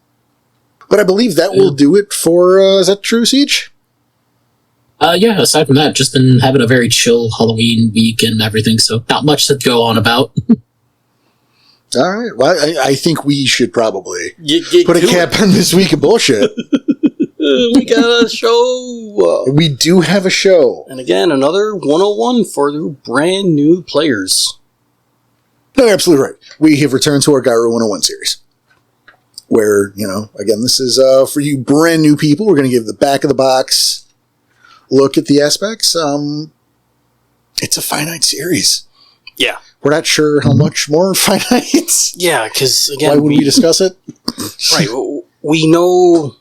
But I believe that will do it for, is that true, Siege? Yeah, aside from that, just been having a very chill Halloween week and everything, so not much to go on about. All right. Well, I think we should probably Get put a to cap on this week of bullshit. it. We got a show. We do have a show. And again, another 101 for the brand new players. No, you're absolutely right. We have returned to our Garou 101 series. Where, again, this is for you brand new people. We're going to give the back of the box look at the aspects. It's a finite series. Yeah. We're not sure how much more finite. Yeah, because again, Why would we discuss it? right, we know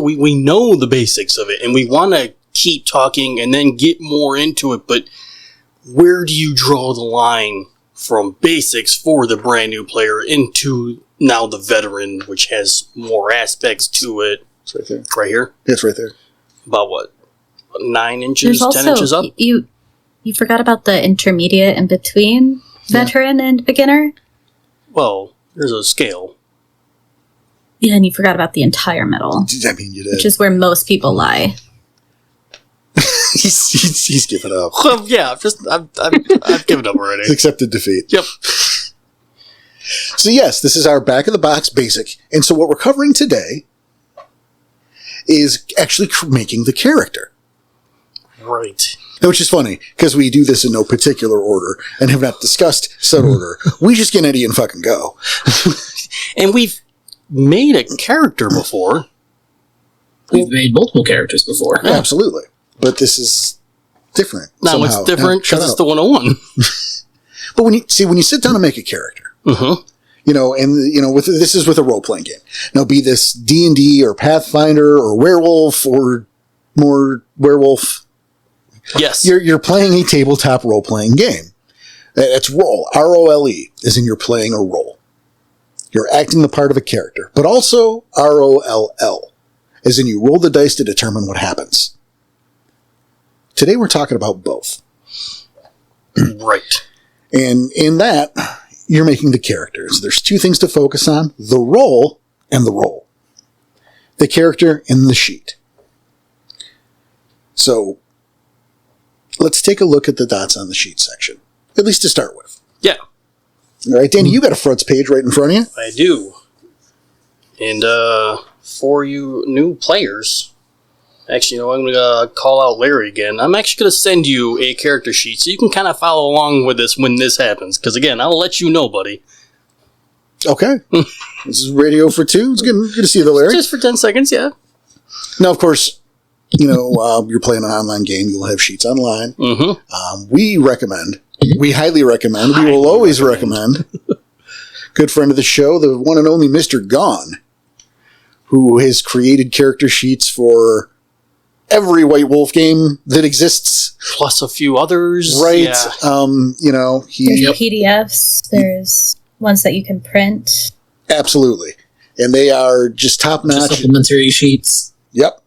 we know the basics of it, and we want to keep talking and then get more into it. But where do you draw the line from basics for the brand new player into now the veteran, which has more aspects to it? It's right there. Right here, It's right there. about what, 9 There's inches, 10 also inches up. you forgot about the intermediate in between veteran and beginner. Well, there's a scale. Yeah, and you forgot about the entire middle, I mean, you did. which is where most people lie. he's given up. Well, yeah, I've given up already. He's accepted defeat. Yep. So yes, this is our back of the box basic. And so what we're covering today is actually making the character. Right. Which is funny, because we do this in no particular order and have not discussed said order. We just get Eddie and fucking go. And we've made a character before. We've made multiple characters before. Absolutely. But this is different. Now somehow. it's different Now, shut because it's up. the 101. But when you sit down and make a character, Mm-hmm. this is with a role-playing game. Now, be this D&D or Pathfinder or Werewolf or more Werewolf, Yes. you're playing a tabletop role-playing game. That's role. R-O-L-E, as in you're playing a role. You're acting the part of a character. But also R-O-L-L, as in you roll the dice to determine what happens. Today we're talking about both. Right. And in that, you're making the characters. There's 2 things to focus on: the role and the role. The character and the sheet. So, let's take a look at the dots on the sheet section. At least to start with. Yeah, All right, Danny, you got a fronts page right in front of you. I do. And for you new players, actually, I'm going to call out Larry again. I'm actually going to send you a character sheet so you can kind of follow along with this when this happens. Because again, I'll let you know, buddy. Okay. This is Radio for 2. It's good to see you, Larry. Just for 10 seconds, yeah. Now, of course, you're playing an online game. You'll have sheets online. Mm-hmm. We highly recommend, we will always recommend, good friend of the show, the one and only Mr. Gone, who has created character sheets for every White Wolf game that exists. Plus a few others. Right. Yeah. There's PDFs. There's ones that you can print. Absolutely. And they are just top Just notch. supplementary sheets. Yep.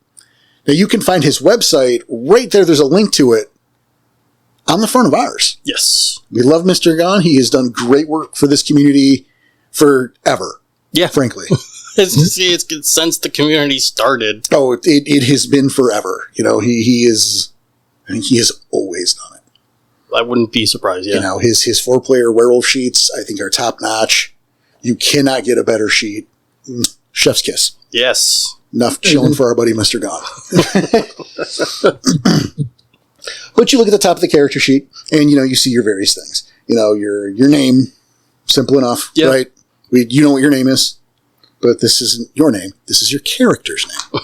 Now you can find his website right there. There's a link to it on the front of ours. Yes. We love Mr. Gone. He has done great work for this community forever. Yeah. Frankly. It's since the community started. Oh, it has been forever. He has always done it. I wouldn't be surprised, yeah. His 4-player werewolf sheets, I think, are top notch. You cannot get a better sheet. Chef's kiss. Yes. Enough chilling for our buddy Mr. Gone. But you look at the top of the character sheet, and you see your various things. Your name, simple enough, Yep. right? You know what your name is, but this isn't your name. This is your character's name.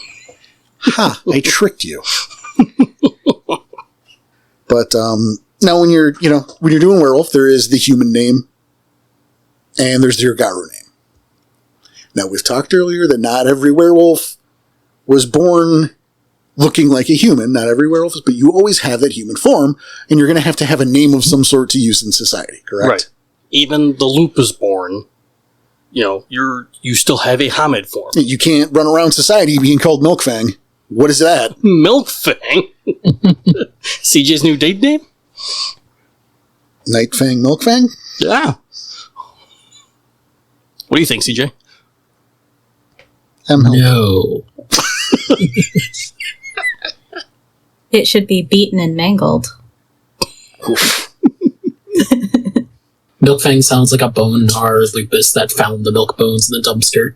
Ha! I tricked you. But now when you're doing werewolf, there is the human name, and there's your Garou name. Now we've talked earlier that not every werewolf was born looking like a human. Not every werewolf is, but you always have that human form, and you're going to have a name of some sort to use in society, correct? Right. Even the lupus born, you still have a Hamid form. You can't run around society being called Milkfang. What is that? Milkfang? CJ's new date name? Nightfang, Milkfang? Yeah. What do you think, CJ? No. It should be beaten and mangled. Milkfang sounds like a bone-nar lupus that found the milk bones in the dumpster.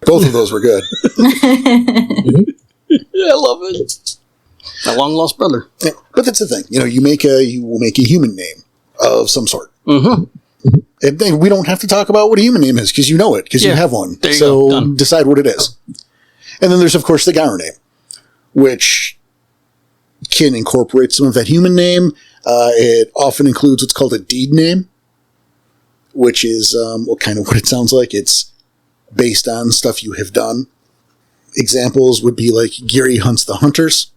Both of those were good. Yeah, I love it. My long-lost brother. Yeah, but that's the thing. You will make a human name of some sort. Mm-hmm. And then we don't have to talk about what a human name is, because you know it, because you have one. There you so go. Done. Decide what it is. And then there's, of course, the Garou name, which can incorporate some of that human name. It often includes what's called a deed name, which is kind of what it sounds like. It's based on stuff you have done. Examples would be like Giri hunts the hunters,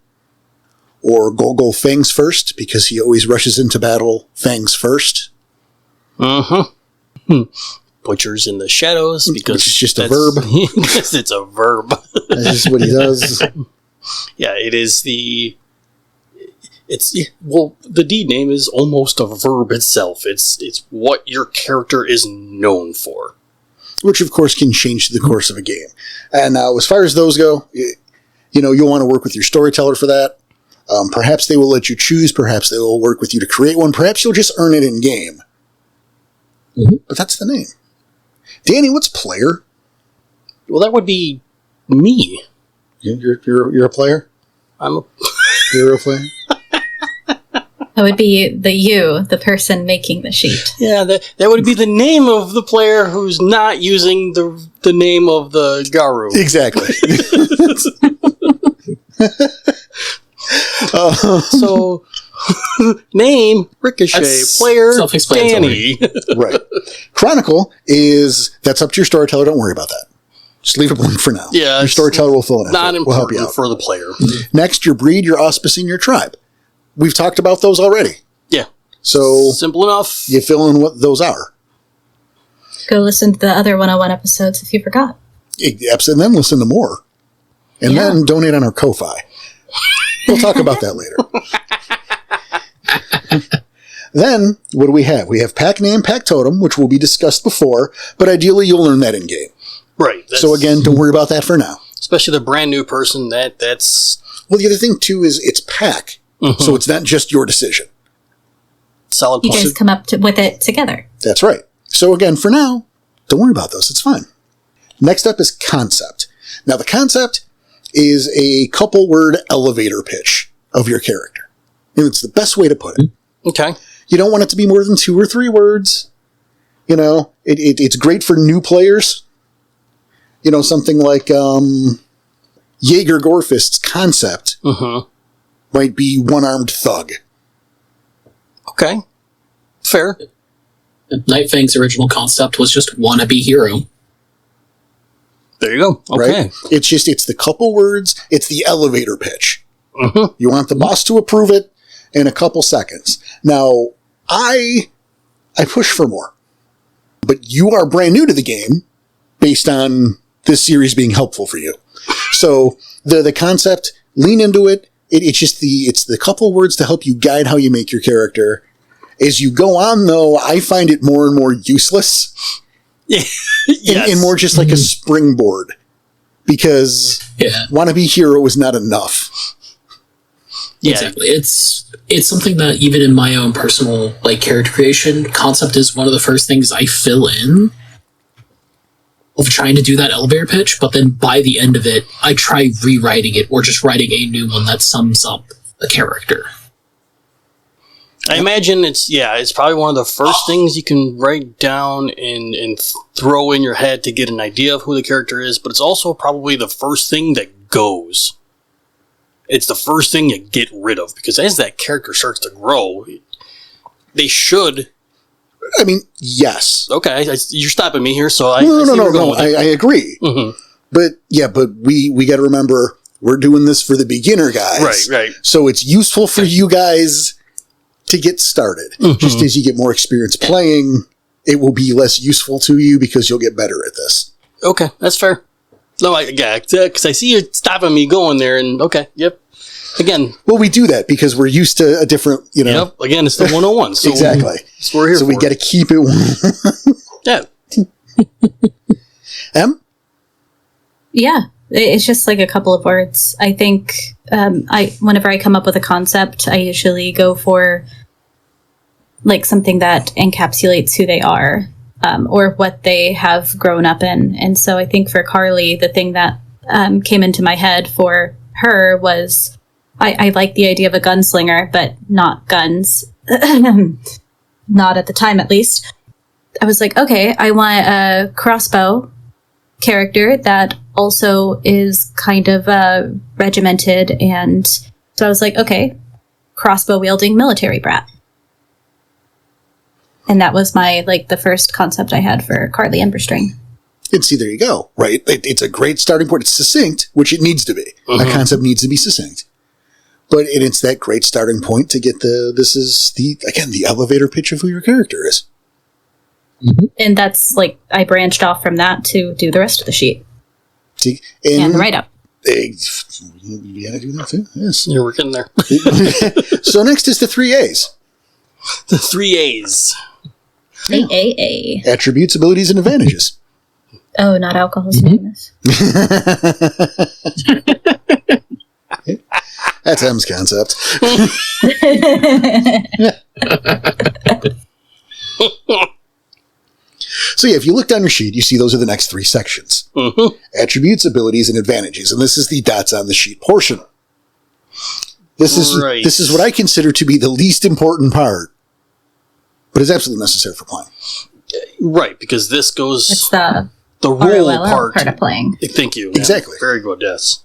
or Gogol fangs first, because he always rushes into battle fangs first. Uh-huh. Butchers in the shadows, because which is just a verb. Because it's a verb. That's just what he does. Yeah, it is the deed name is almost a verb itself. It's what your character is known for. Which, of course, can change the course of a game. And now, as far as those go, you'll want to work with your storyteller for that. Perhaps they will let you choose. Perhaps they will work with you to create one. Perhaps you'll just earn it in game. Mm-hmm. But that's the name. Danny, what's player? Well, that would be me. You're a player? You're a player? That would be the person making the sheet. Yeah, that would be the name of the player who's not using the name of the Garou. Exactly. So, name, Ricochet, That's player, self-explanatory. Danny. Right. Chronicle that's up to your storyteller. Don't worry about that. Just leave it blank for now. Yeah, your storyteller will fill it out. Not We'll help you important out. for the player. Next, your breed, your auspice, and your tribe. We've talked about those already. Yeah. So Simple enough. you fill in what those are. Go listen to the other 101 episodes if you forgot. And then listen to more. And then donate on our Ko-Fi. We'll talk about that later. Then, what do we have? We have pack name, pack totem, which will be discussed before, but ideally you'll learn that in game. Right. So again, don't worry about that for now. Especially the brand new person, that's Well, the other thing too is it's pack, so it's not just your decision. solid You point. guys come up with it together. That's right. So again, for now, don't worry about those. It's fine. Next up is concept. Now, the concept is a couple-word elevator pitch of your character. And it's the best way to put it. Okay. You don't want it to be more than 2 or 3 words. It's great for new players. Something like Jaeger Gorefist's concept might be one-armed thug. Okay. Fair. Nightfang's original concept was just wannabe hero. There you go. Okay. Right? It's the couple words. It's the elevator pitch. You want the boss to approve it in a couple seconds. Now, I push for more. But you are brand new to the game based on this series being helpful for you. So the concept, lean into it. It's the couple words to help you guide how you make your character. As you go on, though, I find it more and more useless. Yes. And more just like a springboard. Because wannabe hero is not enough. Yeah. Exactly. It's something that even in my own personal character creation, concept is one of the first things I fill in of trying to do that elevator pitch, but then by the end of it, I try rewriting it or just writing a new one that sums up the character. I imagine it's probably one of the first things you can write down and throw in your head to get an idea of who the character is, but it's also probably the first thing that goes. it's the first thing you get rid of, because as that character starts to grow, they should. I mean, yes. Okay, you're stopping me here, so No. I agree. Mm-hmm. But we got to remember, we're doing this for the beginner guys. Right. So it's useful for you guys to get started. Mm-hmm. Just as you get more experience playing, it will be less useful to you because you'll get better at this. Okay, that's fair. No, because I see you stopping me going there, and okay, yep. Again. Well, we do that because we're used to a different, Yep, again, it's the 101. So exactly. That's what we're here so for. we got to keep it. Yeah. Em? Yeah, it's just like a couple of words. I think whenever I come up with a concept, I usually go for like something that encapsulates who they are, or what they have grown up in. And so I think for Carly, the thing that came into my head for her was I like the idea of a gunslinger, but not guns. Not at the time, at least. I was like, okay, I want a crossbow character that also is kind of regimented. And so I was like, okay, crossbow wielding military brat. And that was the first concept I had for Carly Emberstring. And see, there you go, right? It's a great starting point. It's succinct, which it needs to be. Mm-hmm. A concept needs to be succinct. But it's that great starting point to get the elevator pitch of who your character is. Mm-hmm. And that's I branched off from that to do the rest of the sheet. See, and the write-up. You gotta do that too, yes. You're working there. So next is the 3 A's. The 3 A's. AAA. Attributes, abilities, and advantages. Oh, not Alcohol's Anonymous. That's M's concept. So if you look down your sheet, you see those are the next 3 sections. Mm-hmm. Attributes, abilities, and advantages. And this is the dots on the sheet portion. This is what I consider to be the least important part, but is absolutely necessary for playing. Right, because this goes... It's the role part of playing. Thank you. Exactly. Man. Very good, yes.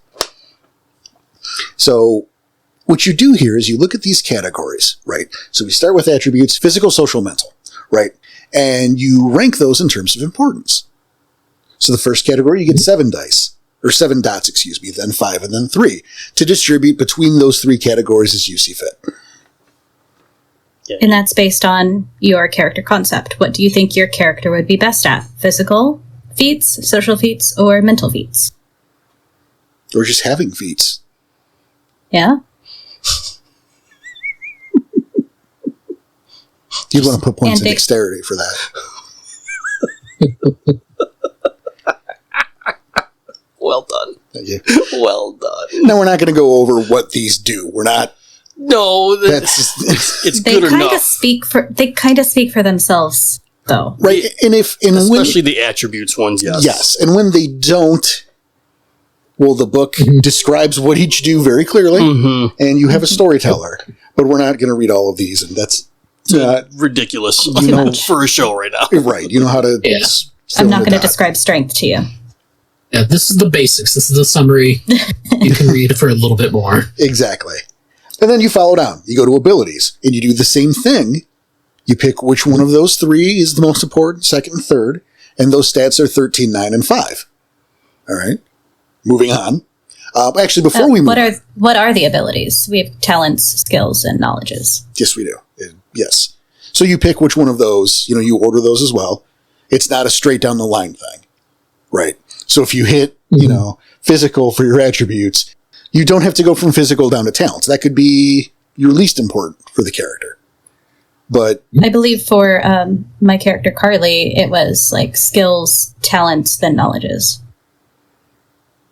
So what you do here is you look at these categories, right? So we start with attributes, physical, social, mental, right? And you rank those in terms of importance. So the first category, you get 7 dice, or 7 dots, then 5, and then 3, to distribute between those 3 categories as you see fit. Yeah. And that's based on your character concept. What do you think your character would be best at? Physical feats, social feats, or mental feats? Or just having feats. Yeah. You'd want to put points in dexterity for that. Well done. Thank you. Well done. Now, we're not going to go over what these do. We're not... No, it's good enough. They kind of speak for themselves, though. Right, especially the attributes ones, yes. Yes, and when they don't, well, the book describes what each do very clearly, and you have a storyteller. But we're not going to read all of these, and that's ridiculous for a show right now. Right, you know how to... Yeah. I'm not going to describe strength to you. Yeah, this is the basics. This is the summary. You can read for a little bit more. Exactly. And then you follow down. You go to abilities, and you do the same thing. You pick which one of those 3 is the most important, second and third, and those stats are 13, 9, and 5. All right. Moving on. Actually, before we move what are the abilities? We have talents, skills, and knowledges. Yes, we do. Yes. So you pick which one of those, you order those as well. It's not a straight down the line thing. Right. So if you hit, physical for your attributes, you don't have to go from physical down to talents. That could be your least important for the character. But I believe for my character Carly, it was skills, talents, then knowledges.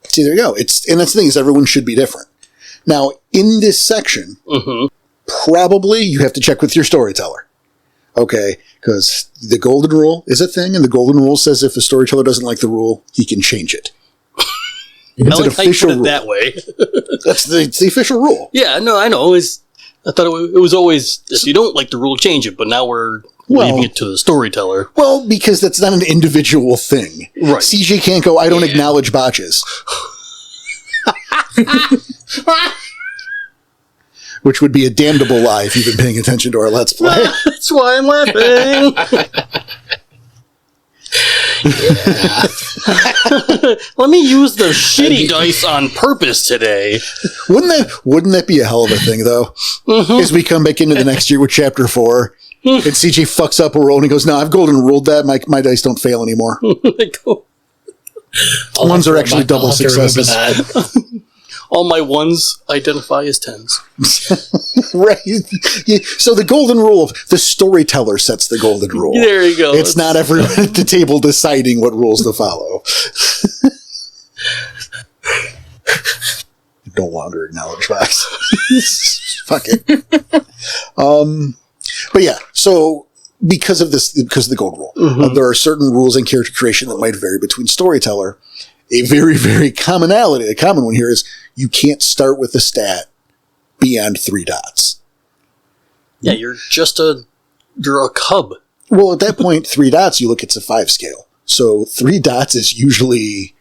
See, there you go. And that's the thing is everyone should be different. Now, in this section, probably you have to check with your storyteller. Okay, because the golden rule is a thing, and the golden rule says if the storyteller doesn't like the rule, he can change it. It's an official rule. That way. That's the official rule. Yeah, no, I know. I thought it was always, if you don't like the rule, change it, but now we're leaving it to the storyteller. Well, because that's not an individual thing. Right. CJ can't go, I don't acknowledge botches. which would be a damnable lie if you've been paying attention to our Let's Play. That's why I'm laughing. Let me use the shitty dice on purpose today. Wouldn't that be a hell of a thing, though? As we come back into the next year with Chapter 4, and CJ fucks up a roll and he goes, "No, I've golden ruled that. My dice don't fail anymore." Ones are actually double successes. All my ones identify as 10s. Right. Yeah. So the golden rule of the storyteller sets the golden rule. There you go. It's not everyone at the table deciding what rules to follow. Don't wander, acknowledge facts. Fuck it. But yeah, so because of the gold rule, there are certain rules in character creation that might vary between storyteller. A very, very common one here is you can't start with a stat beyond 3 dots. Yeah, you're a cub. Well, at that point, 3 dots, you look, it's a 5 scale. So 3 dots is usually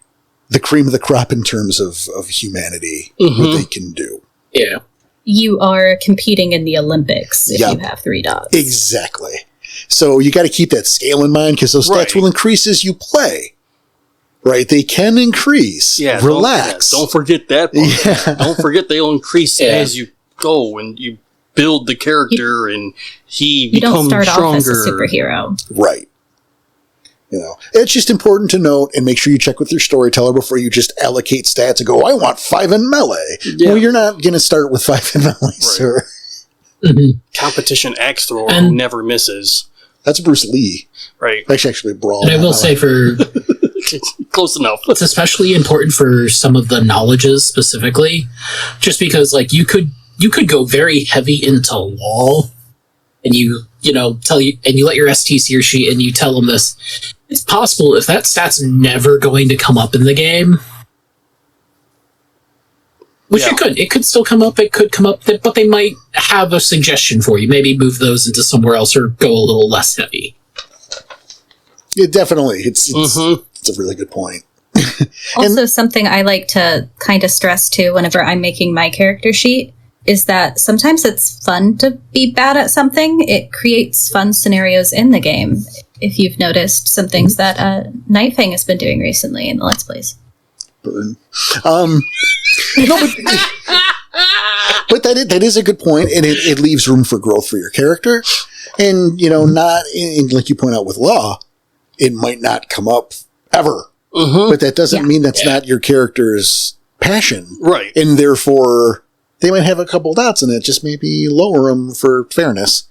the cream of the crop in terms of humanity, what they can do. Yeah. You are competing in the Olympics if you have 3 dots. Exactly. So you got to keep that scale in mind because those stats will increase as you play. Right? They can increase. Yeah. Relax. Don't forget that part. Yeah. Don't forget they'll increase as you go and you build the character and he becomes stronger. You don't start off as a superhero. Right. It's just important to note and make sure you check with your storyteller before you just allocate stats and go, "I want 5 in melee." Yeah. Well, you're not going to start with 5 in melee, sir. Competition axe thrower who never misses. That's Bruce Lee. Right. That's actually a brawl. And I will say for... Close enough. It's especially important for some of the knowledges specifically, just because you could go very heavy into law, and you let your ST see your sheet and you tell them this. It's possible if that stat's never going to come up in the game, which it could still come up. It could come up, but they might have a suggestion for you. Maybe move those into somewhere else or go a little less heavy. Yeah, definitely. It's a really good point. Also, something I like to kind of stress too whenever I'm making my character sheet is that sometimes it's fun to be bad at something. It creates fun scenarios in the game. If you've noticed some things that Nightfang has been doing recently in the Let's Plays. Burn. But that is a good point, and it leaves room for growth for your character. And, not, like you point out with law, it might not come up ever. But that doesn't mean that's not your character's passion. Right. And therefore, they might have a couple dots in it, just maybe lower them for fairness.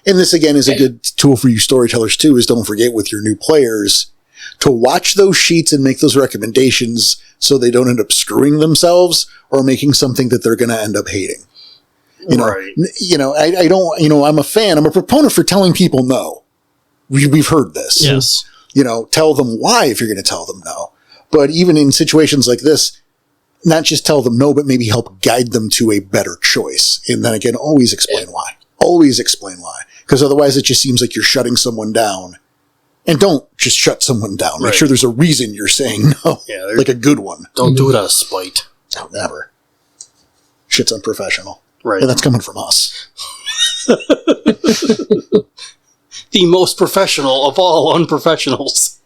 And this, again, is a good tool for you storytellers, too, is don't forget with your new players to watch those sheets and make those recommendations so they don't end up screwing themselves or making something that they're going to end up hating. Right. I don't, I'm a fan. I'm a proponent for telling people no. We've heard this. Yes. Tell them why if you're going to tell them no. But even in situations like this, not just tell them no, but maybe help guide them to a better choice. And then again, always explain why. Always explain why. Because otherwise it just seems like you're shutting someone down. And don't just shut someone down. Make sure there's a reason you're saying no. Yeah, like a good one. Don't do it out of spite. No, never. Shit's unprofessional. Right. And that's coming from us. The most professional of all unprofessionals.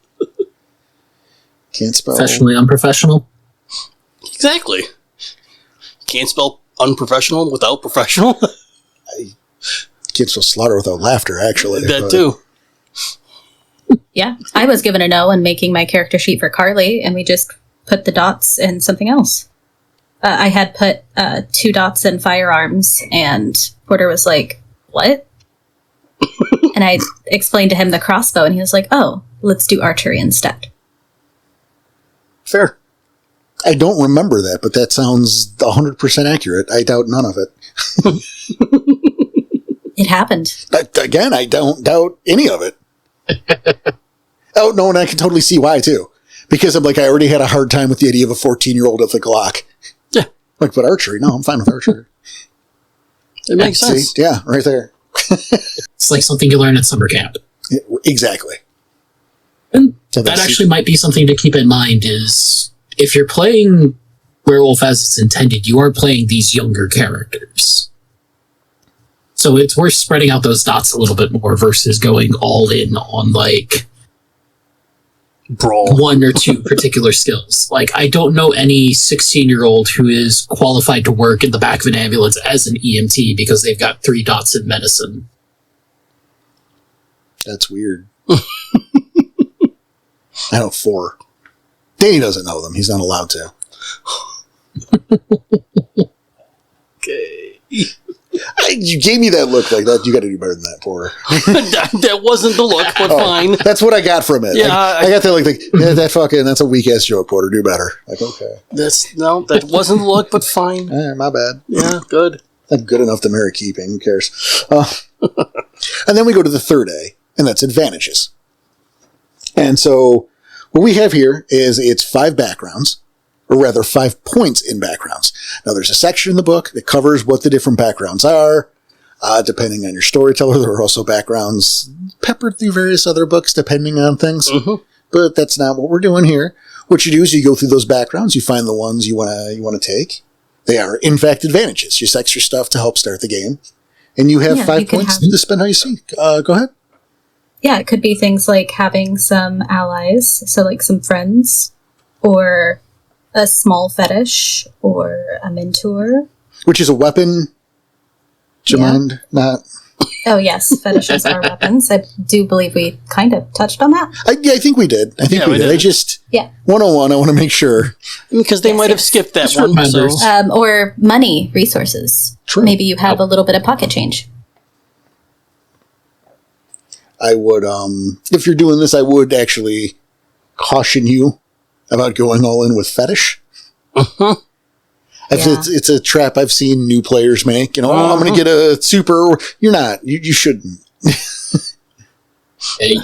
Can't spell. Professionally unprofessional? Exactly. Can't spell unprofessional without professional? I can't spell slaughter without laughter, actually. That too. Yeah. I was given a no in making my character sheet for Carly, and we just put the dots in something else. I had put 2 dots in firearms, and Porter was like, "What?" And I explained to him the crossbow, and he was like, "Oh, let's do archery instead." Fair. I don't remember that, but that sounds 100% accurate. I doubt none of it. It happened. Again, I don't doubt any of it. Oh, no, and I can totally see why, too. Because I'm like, I already had a hard time with the idea of a 14-year-old with a Glock. Yeah. Like, but archery? No, I'm fine with archery. It makes sense. See? Yeah, right there. It's like something you learn at summer camp. Exactly. And that actually might be something to keep in mind is if you're playing Werewolf as it's intended, you are playing these younger characters. So it's worth spreading out those dots a little bit more versus going all in on like Brawl. one or two particular skills. Like, I don't know any 16-year-old who is qualified to work in the back of an ambulance as an EMT because they've got 3 dots in medicine. That's weird. I know 4. Danny doesn't know them. He's not allowed to. Okay. You gave me that look like that. You got to do better than that, Porter. That wasn't the look, but fine. That's what I got from it. Yeah, I got that like that's a weak ass joke, Porter. Do better. Like, okay. That wasn't the look, but fine. My bad. Yeah, good. Not good enough to merit keeping. Who cares? And then we go to the third A, and that's advantages. And so what we have here is it's 5 backgrounds, or rather 5 points in backgrounds. Now there's a section in the book that covers what the different backgrounds are. Depending on your storyteller, there are also backgrounds peppered through various other books depending on things. Mm-hmm. But that's not what we're doing here. What you do is you go through those backgrounds, you find the ones you want to take. They are, in fact, advantages, just extra stuff to help start the game. And you have 5 points to spend how you see. Go ahead. Yeah, it could be things like having some allies, so like some friends, or a small fetish, or a mentor. Which is a weapon. Do you mind? Not. Oh, yes, fetishes are weapons. I do believe we kind of touched on that. I think we did. I think we did. I just, 101, I want to make sure. Because they might have skipped that Just one. So. Or money resources. True. Maybe you have a little bit of pocket change. I would, if you're doing this, I would actually caution you about going all in with fetish. Uh-huh. It's a trap I've seen new players make. You know, I'm going to get a super. You're not. You shouldn't. Hey,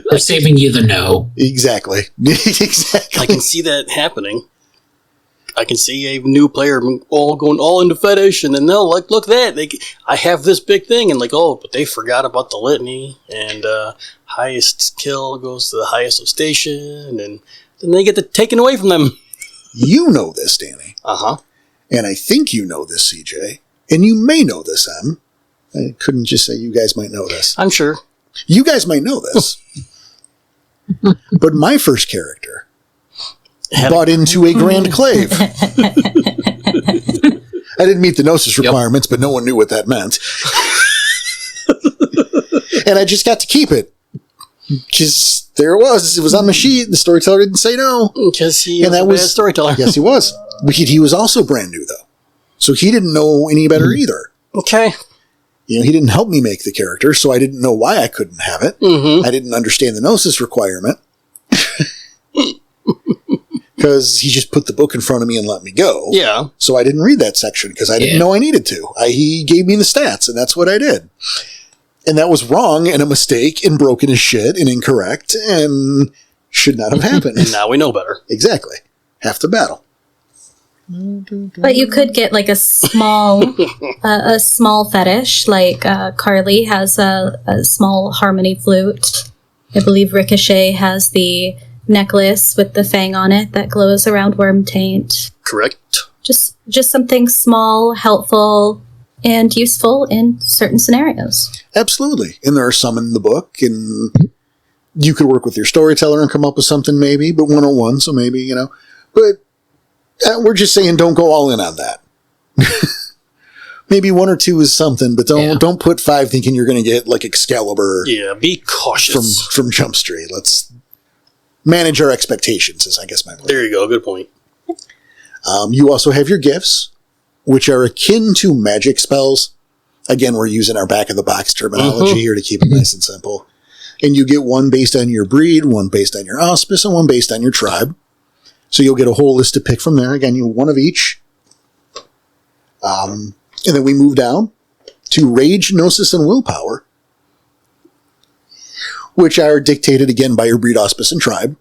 they're saving you the no. Exactly. Exactly. I can see that happening. I can see a new player going all into fetish, and then they'll like, look at that. I have this big thing, and like, oh, but they forgot about the litany, and highest kill goes to the highest of station, and then they get it taken away from them. You know this, Danny. Uh-huh. And I think you know this, CJ. And you may know this, Em. I couldn't just say you guys might know this. I'm sure. You guys might know this. But my first character bought into a Grand Clave. I didn't meet the Gnosis requirements, but no one knew what that meant. And I just got to keep it. Because there it was. It was on the sheet. The storyteller didn't say no. Because he was a bad storyteller. Yes, he was. But he was also brand new, though. So he didn't know any better either. Okay. You know, he didn't help me make the character, so I didn't know why I couldn't have it. Mm-hmm. I didn't understand the Gnosis requirement. Because he just put the book in front of me and let me go. Yeah. So I didn't read that section because I didn't know I needed to. He gave me the stats, and that's what I did. And that was wrong and a mistake and broken as shit and incorrect and should not have happened. And now we know better. Exactly. Half the battle. But you could get like a small fetish, like Carly has a small harmony flute. I believe Ricochet has the necklace with the fang on it that glows around Worm Taint. Correct. Just something small, helpful, and useful in certain scenarios. Absolutely. And there are some in the book, and you could work with your storyteller and come up with something maybe, but 101, so maybe, you know. But we're just saying don't go all in on that. Maybe 1 or 2 is something, but don't put 5 thinking you're going to get like Excalibur. Yeah, be cautious. From Jump Street. Let's manage our expectations is, I guess, my point. There you go. Good point. You also have your gifts, which are akin to magic spells. Again, we're using our back-of-the-box terminology here to keep it nice and simple. And you get 1 based on your breed, 1 based on your auspice, and 1 based on your tribe. So you'll get a whole list to pick from there. Again, you 1 of each. And then we move down to Rage, Gnosis, and Willpower, which are dictated, again, by your breed, auspice, and tribe.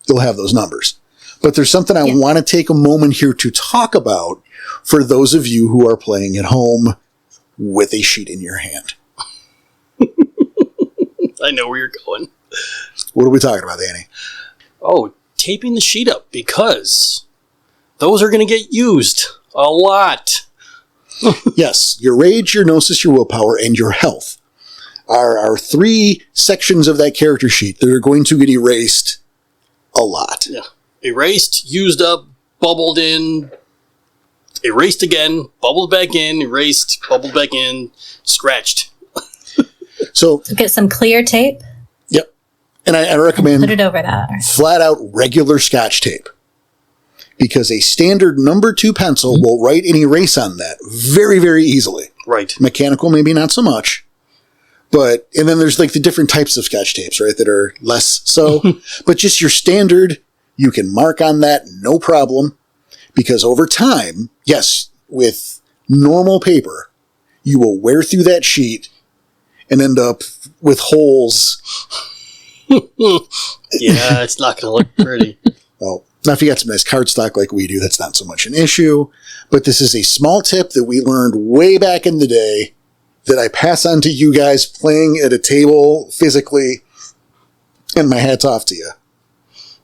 You'll have those numbers. But there's something I want to take a moment here to talk about for those of you who are playing at home with a sheet in your hand. I know where you're going. What are we talking about, Danny? Oh, taping the sheet up, because those are going to get used a lot. Yes, your rage, your gnosis, your willpower, and your health are 3 sections of that character sheet that are going to get erased a lot. Yeah. Erased, used up, bubbled in, erased again, bubbled back in, erased, bubbled back in, scratched. So Get some clear tape. Yep. And I recommend Put it over that. flat out regular Scotch tape. Because a standard number 2 pencil will write and erase on that very, very easily. Right. Mechanical, maybe not so much. But, and then there's like the different types of Scotch tapes, right, that are less so. But just your standard, you can mark on that, no problem. Because over time, yes, with normal paper, you will wear through that sheet and end up with holes. Yeah, it's not going to look pretty. Well, now if you got some nice cardstock like we do, that's not so much an issue. But this is a small tip that we learned way back in the day that I pass on to you guys playing at a table physically. And my hat's off to you.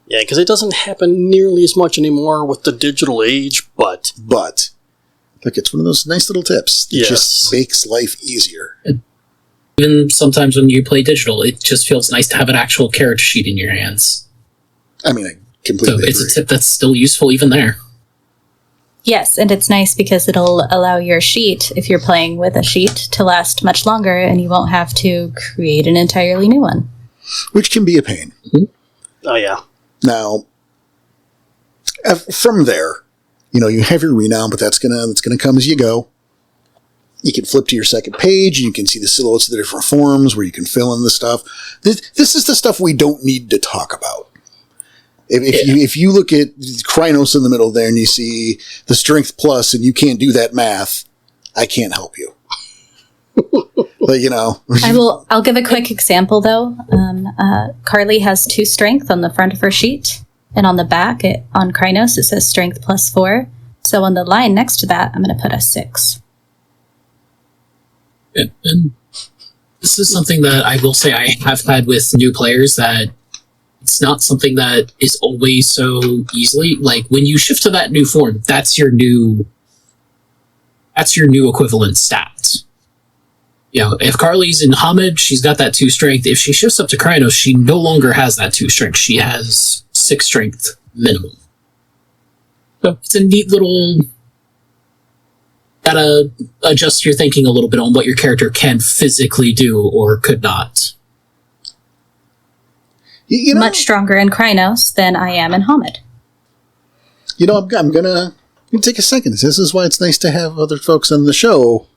Yeah, because it doesn't happen nearly as much anymore with the digital age, but... But, look, it's one of those nice little tips that just makes life easier. Even sometimes when you play digital, it just feels nice to have an actual character sheet in your hands. I mean, I So completely it's agree. a tip that's still useful even there. Yes, and it's nice because it'll allow your sheet, if you're playing with a sheet, to last much longer and you won't have to create an entirely new one. Which can be a pain. Oh, yeah. Now, from there, you know, you have your renown, but that's gonna come as you go. You can flip to your second page, and you can see the silhouettes of the different forms where you can fill in the stuff. This is the stuff we don't need to talk about. If you look at Krynos in the middle there and you see the strength plus and you can't do that math, I can't help you. But, you know. I'll give a quick example though. Carly has 2 strength on the front of her sheet, and on the back on Krynos it says strength +4. So on the line next to that, I'm going to put a 6. And this is something that I will say I have had with new players, that it's not something that is always so easily. Like when you shift to that new form, that's your new equivalent stat. You know, if Carly's in Hamid, she's got that 2 strength. If she shifts up to Krynos, she no longer has that 2 strength. She has 6 strength minimum. So it's a neat little... Gotta adjust your thinking a little bit on what your character can physically do or could not. You know, Much stronger in Krynos than I am in Hamid. You know, I'm gonna take a second. This is why it's nice to have other folks on the show.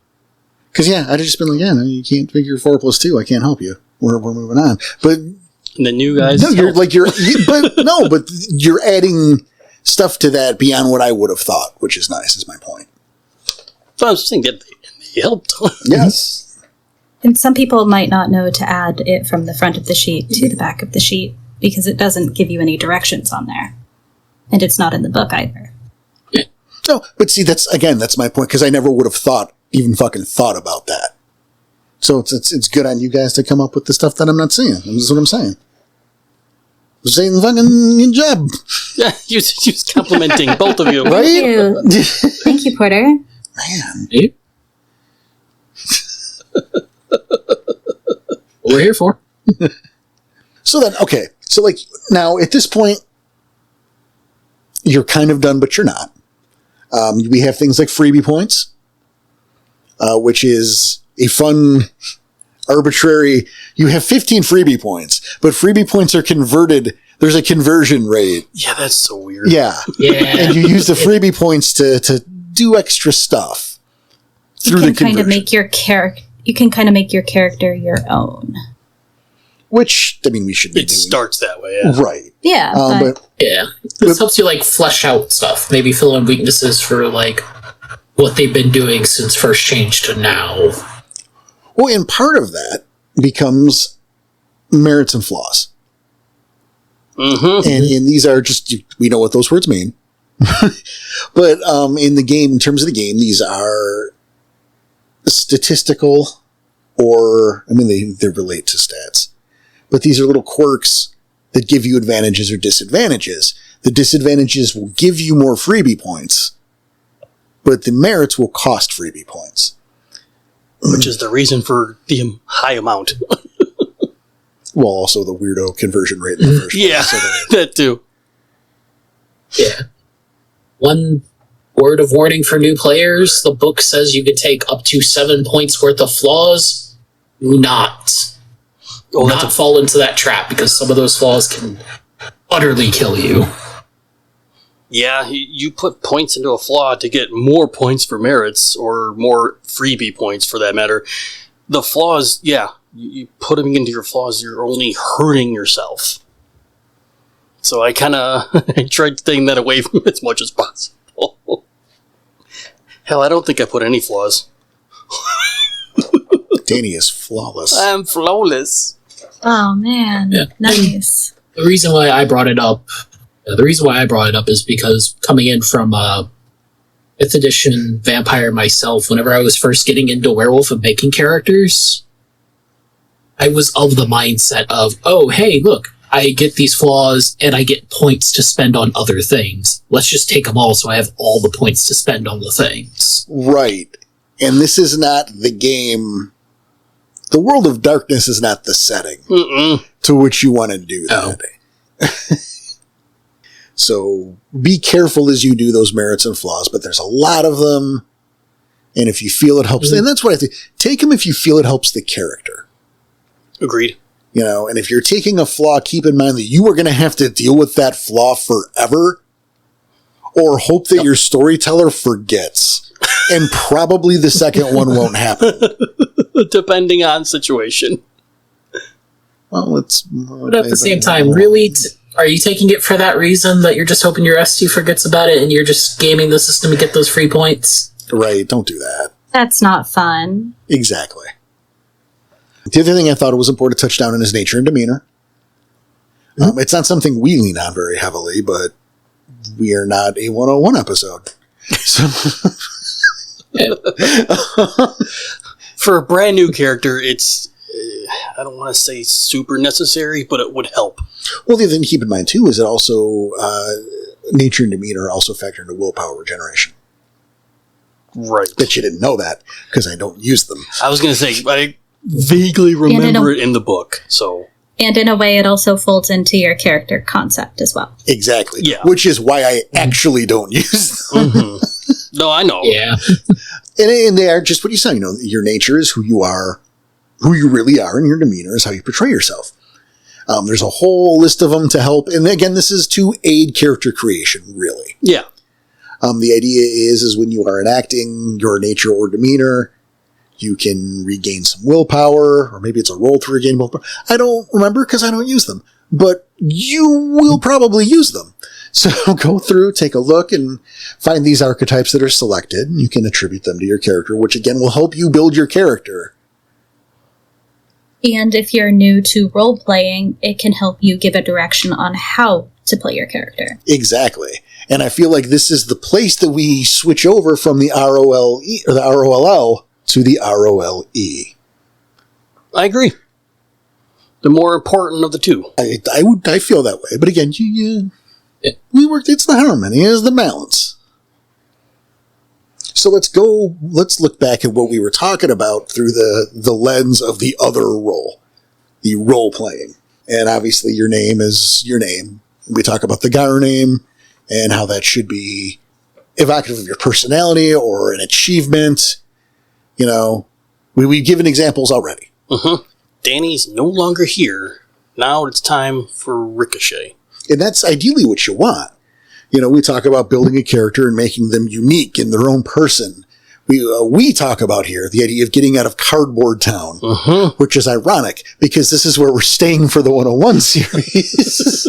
Because, yeah, I'd just been like, yeah, no, you can't figure 4 + 2. I can't help you. We're moving on. But And the new guys... no, but you're adding stuff to that beyond what I would have thought, which is nice, is my point. So I was saying that they helped. Yes. And some people might not know to add it from the front of the sheet to the back of the sheet because it doesn't give you any directions on there. And it's not in the book either. No, but see, that's my point, because I never would have even fucking thought about that. So it's good on you guys to come up with the stuff that I'm not seeing. That's what I'm saying. I'm saying fucking good job. Yeah, he was complimenting both of you. Right? Thank you. Thank you, Porter. Man. Hey. What we're here for. So then, okay. So, like, now, at this point, you're kind of done, but you're not. We have things like freebie points, which is a fun, arbitrary... You have 15 freebie points, but freebie points are converted... There's a conversion rate. Yeah, that's so weird. Yeah. Yeah. And you use the freebie points to do extra stuff through the conversion. You can kind of make your character your own. Which, I mean, we should be It doing. starts that way, yeah. Right. Yeah, But Yeah. This helps you, like, flesh out stuff. Maybe fill in weaknesses for, like, what they've been doing since first change to now. well, and part of that becomes merits and flaws. Mm-hmm. And these are just, we know what those words mean. But in the game, in terms of the game, these are statistical, or, I mean, they relate to stats. But these are little quirks that give you advantages or disadvantages. The disadvantages will give you more freebie points. but the merits will cost freebie points. Which is the reason for the high amount. Well, also the weirdo conversion rate in the first place. Yeah, So that too. Yeah. One word of warning for new players. The book says you can take up to 7 points worth of flaws. Do not. Oh, Not fall into that trap, because some of those flaws can utterly kill you. Yeah, you put points into a flaw to get more points for merits, or more freebie points for that matter. The flaws, yeah, you put them into your flaws, you're only hurting yourself. So I kind of I tried staying that away from as much as possible. Hell, I don't think I put any flaws. Danny is flawless. I'm flawless. Oh man, Yeah. nice. The reason why I brought it up is because coming in from 5th edition Vampire myself, whenever I was first getting into Werewolf and making characters, I was of the mindset of, oh, hey, look, I get these flaws and I get points to spend on other things. Let's just take them all so I have all the points to spend on the things. Right. And this is not the game. The World of Darkness is not the setting to which you want to do that. So be careful as you do those merits and flaws, but there's a lot of them. And if you feel it helps, and that's what I think, take them if you feel it helps the character. Agreed. You know, and if you're taking a flaw, keep in mind that you are going to have to deal with that flaw forever, or hope that your storyteller forgets. And probably the second one won't happen. Depending on situation. Well, it's... But at the same time, really, are you taking it for that reason, that you're just hoping your ST forgets about it and you're just gaming the system to get those free points? Right, don't do that. That's not fun. Exactly. The other thing I thought it was important to touch down on is nature and demeanor. It's not something we lean on very heavily, but we are not a 101 episode. So... For a brand new character, it's, I don't want to say super necessary, but it would help. Well, the other thing to keep in mind, too, is that also nature and demeanor also factor into willpower regeneration. Right. Bet you didn't know that, because I don't use them. I was going to say, I vaguely remember it in the book, so... And in a way, it also folds into your character concept as well. Exactly. Yeah. Which is why I actually don't use them. No, I know. Yeah. And they are just what you said. You know, your nature is who you are, who you really are, and your demeanor is how you portray yourself. There's a whole list of them to help. And again, this is to aid character creation, really. Yeah. The idea is when you are enacting your nature or demeanor, you can regain some willpower, or maybe it's a roll to regain willpower. I don't remember because I don't use them, but you will probably use them. So go through, take a look, and find these archetypes that are selected. You can attribute them to your character, which again will help you build your character. And if you're new to role-playing, it can help you give a direction on how to play your character. Exactly. And I feel like this is the place that we switch over from the ROLE or the ROLL to the ROLE. I agree. The more important of the two. I feel that way. But again, it's the harmony, it's the balance. So let's look back at what we were talking about through the lens of the other role, the role playing. And obviously your name is your name. We talk about the Garou name and how that should be evocative of your personality or an achievement. You know, we've given examples already. Danny's no longer here. Now it's time for Ricochet. And that's ideally what you want. You know, we talk about building a character and making them unique in their own person. We talk about here the idea of getting out of Cardboard Town, which is ironic because this is where we're staying for the 101 series.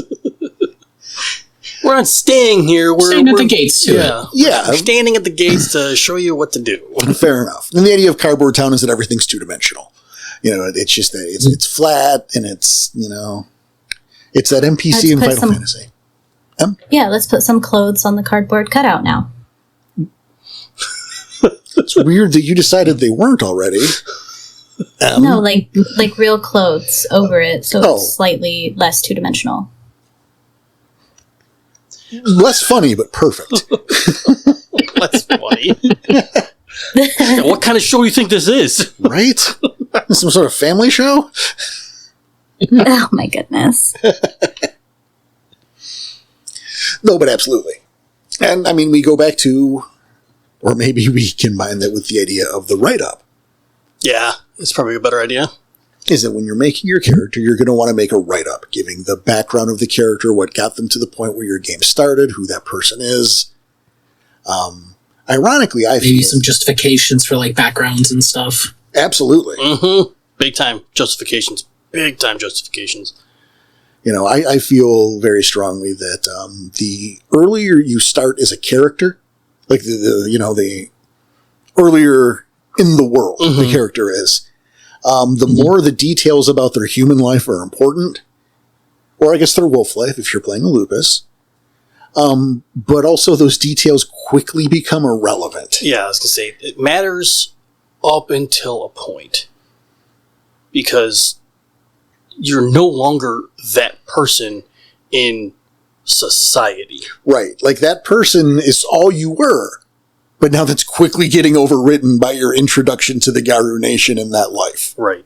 We're not staying here. We're Staying at the gates to it. Yeah. We're standing at the gates to show you what to do. Fair enough. And the idea of Cardboard Town is that everything's two-dimensional. You know, it's just that it's flat and it's, you know, it's that NPC in Final Fantasy. Yeah, let's put some clothes on the cardboard cutout now. It's weird that you decided they weren't already. No, like real clothes over it, so it's slightly less two-dimensional. Less funny, but perfect. That's funny. Yeah, what kind of show do you think this is? Right? Some sort of family show? Oh my goodness. No, but absolutely. And I mean, we go back to, or maybe we combine that with the idea of the write-up. Yeah, it's probably a better idea. Is that when you're making your character, you're going to want to make a write-up, giving the background of the character, what got them to the point where your game started, who that person is. Ironically, I Maybe feel... some justifications for, like, backgrounds and stuff. Absolutely. Mm-hmm. Big time justifications. Big time justifications. You know, I feel very strongly that the earlier you start as a character, like the earlier in the world the character is, the more the details about their human life are important, or I guess their wolf life if you're playing a lupus, but also those details quickly become irrelevant. Yeah, I was going to say, it matters up until a point. Because you're no longer that person in society. Right. Like that person is all you were, but now that's quickly getting overwritten by your introduction to the Garou Nation and that life. Right.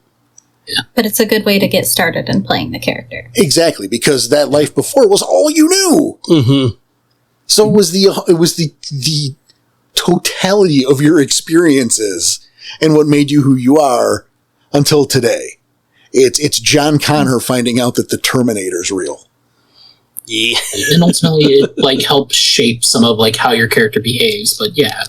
Yeah. But it's a good way to get started in playing the character. Exactly, because that life before was all you knew. Mm-hmm. So it was the totality of your experiences and what made you who you are until today. It's John Connor finding out that the Terminator's real. Yeah. And ultimately, it, like, helps shape some of, like, how your character behaves. But yeah,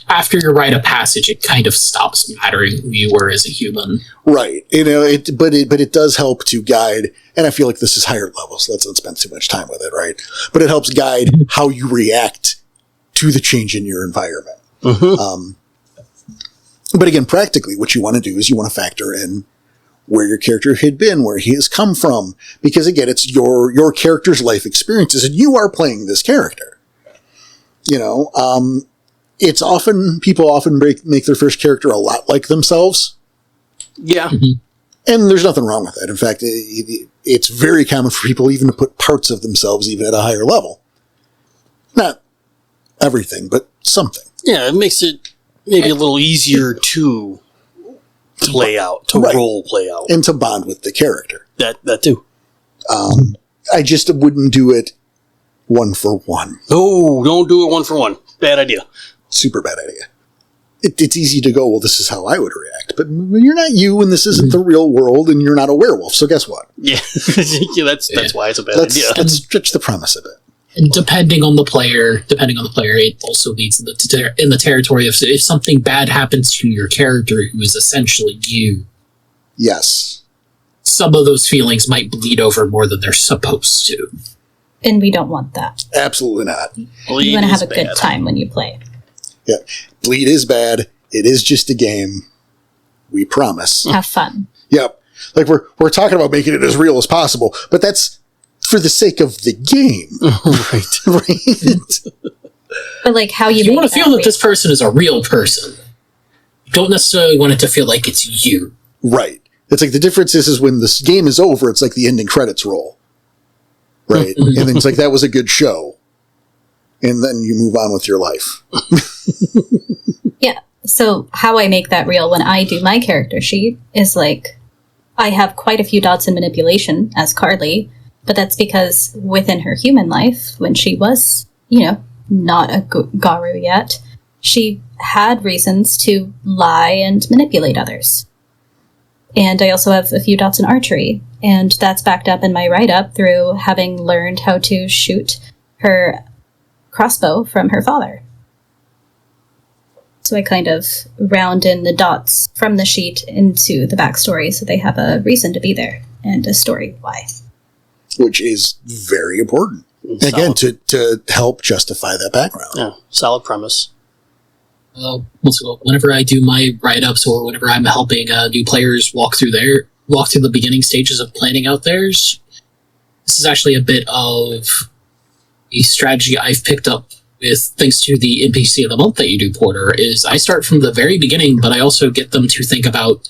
after your rite of passage, it kind of stops mattering who you were as a human. Right. You know, but it does help to guide, and I feel like this is higher levels. Let's not spend too much time with it, right? But it helps guide how you react to the change in your environment. Mm-hmm. But again, practically, what you want to do is you want to factor in where your character had been, where he has come from, because again, it's your character's life experiences, and you are playing this character. You know, it's often, people often make their first character a lot like themselves. Yeah. Mm-hmm. And there's nothing wrong with that. In fact, it's very common for people even to put parts of themselves even at a higher level. Not everything, but something. Yeah, it makes it maybe a little easier to play out, to Right. role play out. And to bond with the character. That too. I just wouldn't do it one for one. No, don't do it one for one. Bad idea. Super bad idea. It's easy to go, well, this is how I would react. But you're not you, and this isn't the real world, and you're not a werewolf. So guess what? Yeah, yeah that's why it's a bad idea. Let's stretch the premise a bit. And depending on the player, it also leads in the territory of if something bad happens to your character, who is essentially you. Yes. Some of those feelings might bleed over more than they're supposed to. And we don't want that. Absolutely not. Bleed You want to is have a good bad. time when you play. Yeah. Bleed is bad. It is just a game. We promise. Have fun. Yep. Like we're talking about making it as real as possible, but that's for the sake of the game. Right. But like how You make want to feel real. that this person is a real person. You don't necessarily want it to feel like it's you. Right. It's like the difference is when this game is over, it's like the ending credits roll. Right. And then it's like, that was a good show. And then you move on with your life. Yeah. So how I make that real when I do my character sheet is like, I have quite a few dots in manipulation as Carly, but that's because within her human life, when she was, not a Garou yet, she had reasons to lie and manipulate others. And I also have a few dots in archery, and that's backed up in my write-up through having learned how to shoot her crossbow from her father. So I kind of round in the dots from the sheet into the backstory so they have a reason to be there and a story why. Which is very important. Again, to help justify that background. Yeah, solid premise. So whenever I do my write-ups or whenever I'm helping new players walk through the beginning stages of planning out theirs, this is actually a bit of a strategy I've picked up with thanks to the NPC of the month that you do, Porter, is I start from the very beginning, but I also get them to think about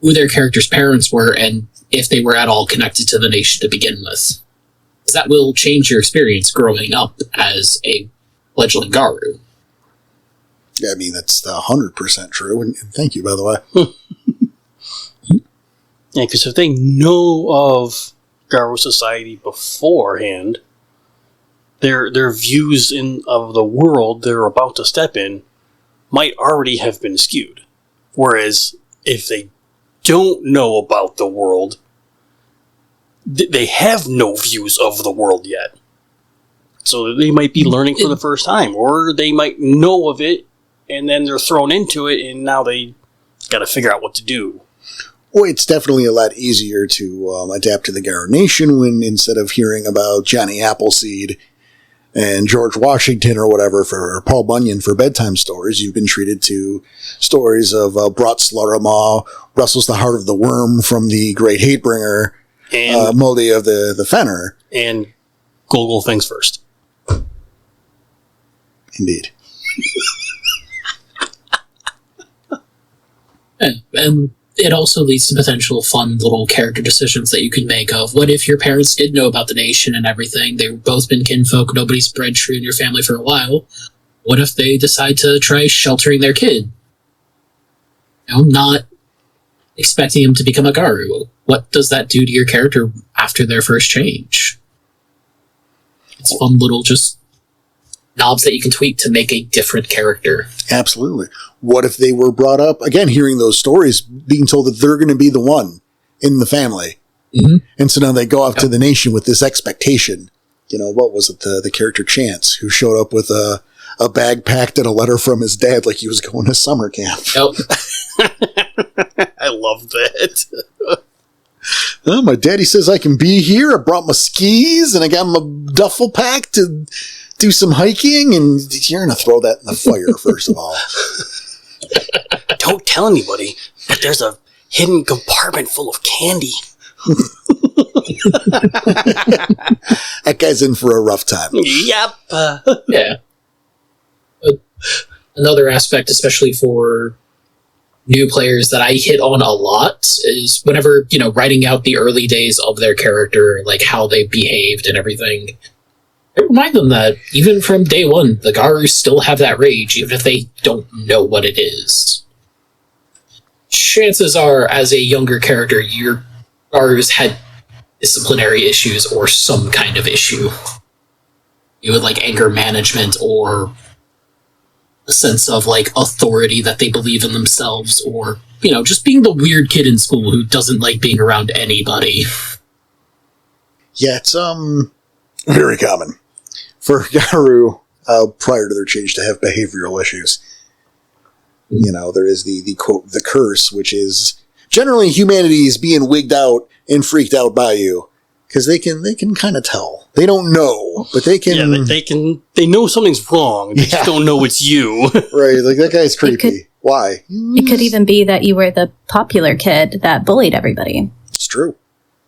who their character's parents were and if they were at all connected to the nation to begin with. Because that will change your experience growing up as a fledgling Garou. I mean, that's 100% true, and thank you, by the way. Yeah, because if they know of Garou society beforehand, their views of the world they're about to step in might already have been skewed. Whereas if they don't know about the world, they have no views of the world yet. So they might be learning for the first time, or they might know of it, and then they're thrown into it, and now they got to figure out what to do. Well, it's definitely a lot easier to adapt to the Garou Nation when instead of hearing about Johnny Appleseed and George Washington or whatever or Paul Bunyan for bedtime stories, you've been treated to stories of Brat Slaughtermaw, Rustles the Heart of the Worm from the Great Hatebringer, And Moldy of the Fenner. and Gogol things first. Indeed. And it also leads to potential fun little character decisions that you can make of what if your parents did know about the nation and everything, they've both been kinfolk, nobody's bred true in your family for a while. What if they decide to try sheltering their kid? Not expecting him to become a Garou. What does that do to your character after their first change? It's fun little just knobs that you can tweak to make a different character. Absolutely. What if they were brought up, again, hearing those stories, being told that they're going to be the one in the family. Mm-hmm. And so now they go out to the nation with this expectation. What was it? The character Chance, who showed up with a bag packed and a letter from his dad like he was going to summer camp. Yep. I love that. Oh, my daddy says I can be here. I brought my skis and I got my duffel pack to do some hiking, and you're going to throw that in the fire, first of all. Don't tell anybody, but there's a hidden compartment full of candy. That guy's in for a rough time. Yep. Yeah. Another aspect, especially for new players, that I hit on a lot is whenever, writing out the early days of their character, like how they behaved and everything. I remind them that even from day one, the Garus still have that rage, even if they don't know what it is. Chances are, as a younger character, your Garus had disciplinary issues or some kind of issue. You would like anger management or a sense of like authority that they believe in themselves, or just being the weird kid in school who doesn't like being around anybody. Yeah, it's very common for Garou prior to their change to have behavioral issues. There is the quote, the curse, which is generally humanity is being wigged out and freaked out by you. Because they can kind of tell. They don't know, but they can... Yeah, they know something's wrong. They just don't know it's you. Right, like that guy's creepy. Why? It could even be that you were the popular kid that bullied everybody. It's true.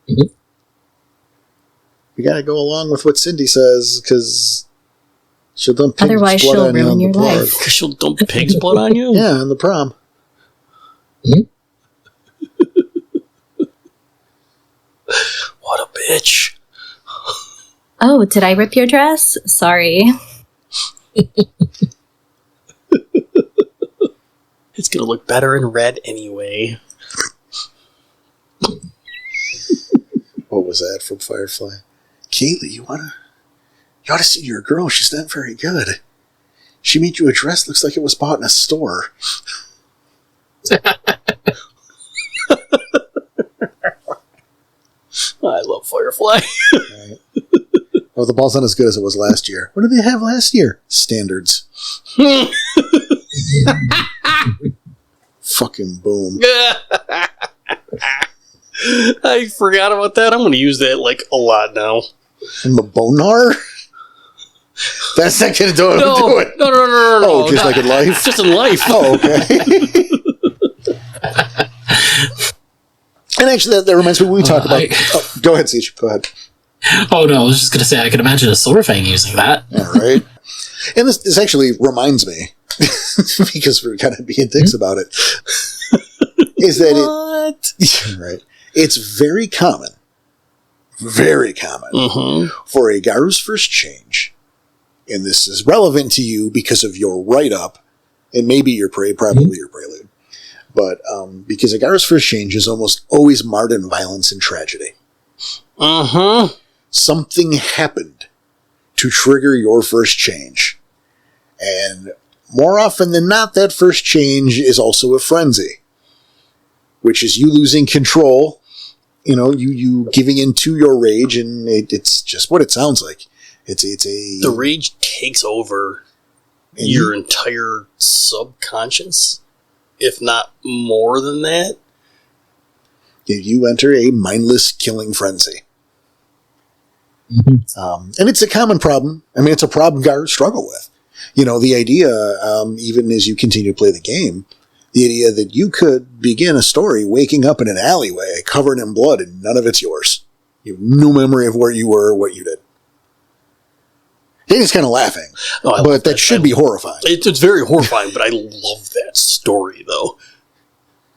Mm-hmm. You gotta go along with what Cindy says, because she'll dump pig's Otherwise blood she'll on you ruin on your the plug. life. Because she'll dump pig's blood on you? Yeah, on the prom. Mm-hmm. What a bitch. Oh, did I rip your dress? Sorry. It's going to look better in red anyway. What was that from Firefly? Kaylee, you ought to see your girl. She's not very good. She made you a dress looks like it was bought in a store. I love Firefly. Right. Oh, the ball's not as good as it was last year. What did they have last year? Standards. Fucking boom. I forgot about that. I'm going to use that a lot now. From the bonar? That's not going to do it. No. Oh, just like in life? Just in life. Oh, okay. And actually, that reminds me when we talk about... go ahead, Siege. Go ahead. Oh no, I was just going to say, I can imagine a Silverfang using that. All right. And this actually reminds me, because we're kind of being dicks about it, is that right? It's very common for a Garou's first change, and this is relevant to you because of your write-up And maybe your probably your prelude. But because Garou's first change is almost always marred in violence and tragedy. Uh-huh. Something happened to trigger your first change. And more often than not, that first change is also a frenzy. Which is you losing control, you giving into your rage, and it's just what it sounds like. The rage takes over your entire subconscious, if not more than that. You enter a mindless killing frenzy. Mm-hmm. And it's a common problem. I mean, it's a problem Garous struggle with. The idea, even as you continue to play the game, the idea that you could begin a story waking up in an alleyway covered in blood and none of it's yours. You have no memory of where you were or what you did. Danny's kind of laughing, but that should be horrifying. It's very horrifying, but I love that story, though.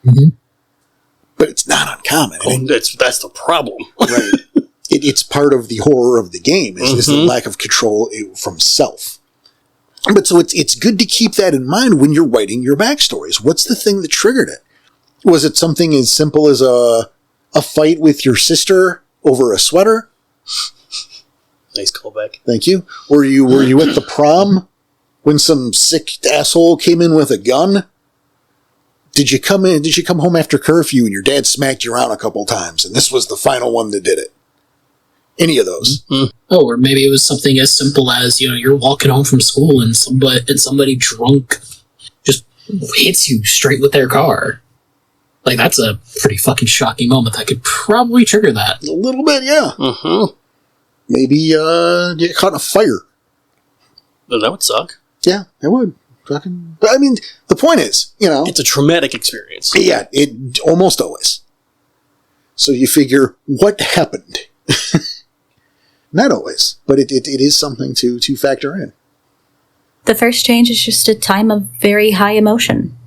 Mm-hmm. But it's not uncommon. That's the problem. Right. It's part of the horror of the game, is the lack of control from self. But so it's good to keep that in mind when you're writing your backstories. What's the thing that triggered it? Was it something as simple as a fight with your sister over a sweater? Nice callback. Thank you. Were you at the prom when some sick asshole came in with a gun? Did you come home after curfew and your dad smacked you around a couple times and this was the final one that did it? Any of those? Mm-hmm. Oh, or maybe it was something as simple as, you're walking home from school and somebody drunk just hits you straight with their car. Like, that's a pretty fucking shocking moment that could probably trigger that. A little bit, yeah. Mm-hmm. Maybe get caught in a fire. Well, that would suck. Yeah, it would. But I mean, the point is, it's a traumatic experience. Yeah, it almost always. So you figure, what happened? Not always, but it is something to factor in. The first change is just a time of very high emotion.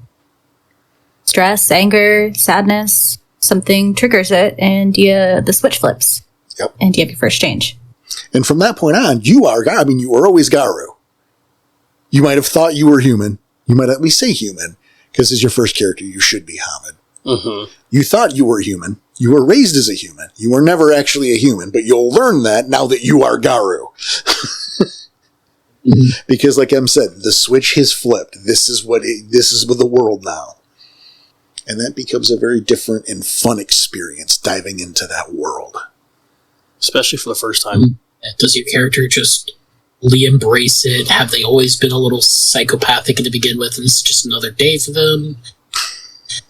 Stress, anger, sadness, something triggers it, and the switch flips. Yep. And you have your first change. And from that point on, you were always Garou. You might have thought you were human. You might at least say human, because as your first character, you should be Hamid. Mm-hmm. You thought you were human. You were raised as a human. You were never actually a human, but you'll learn that now that you are Garou. Because, like Em said, the switch has flipped. This is with the world now, and that becomes a very different and fun experience diving into that world, especially for the first time. Does your character just embrace it? Have they always been a little psychopathic to begin with, and it's just another day for them?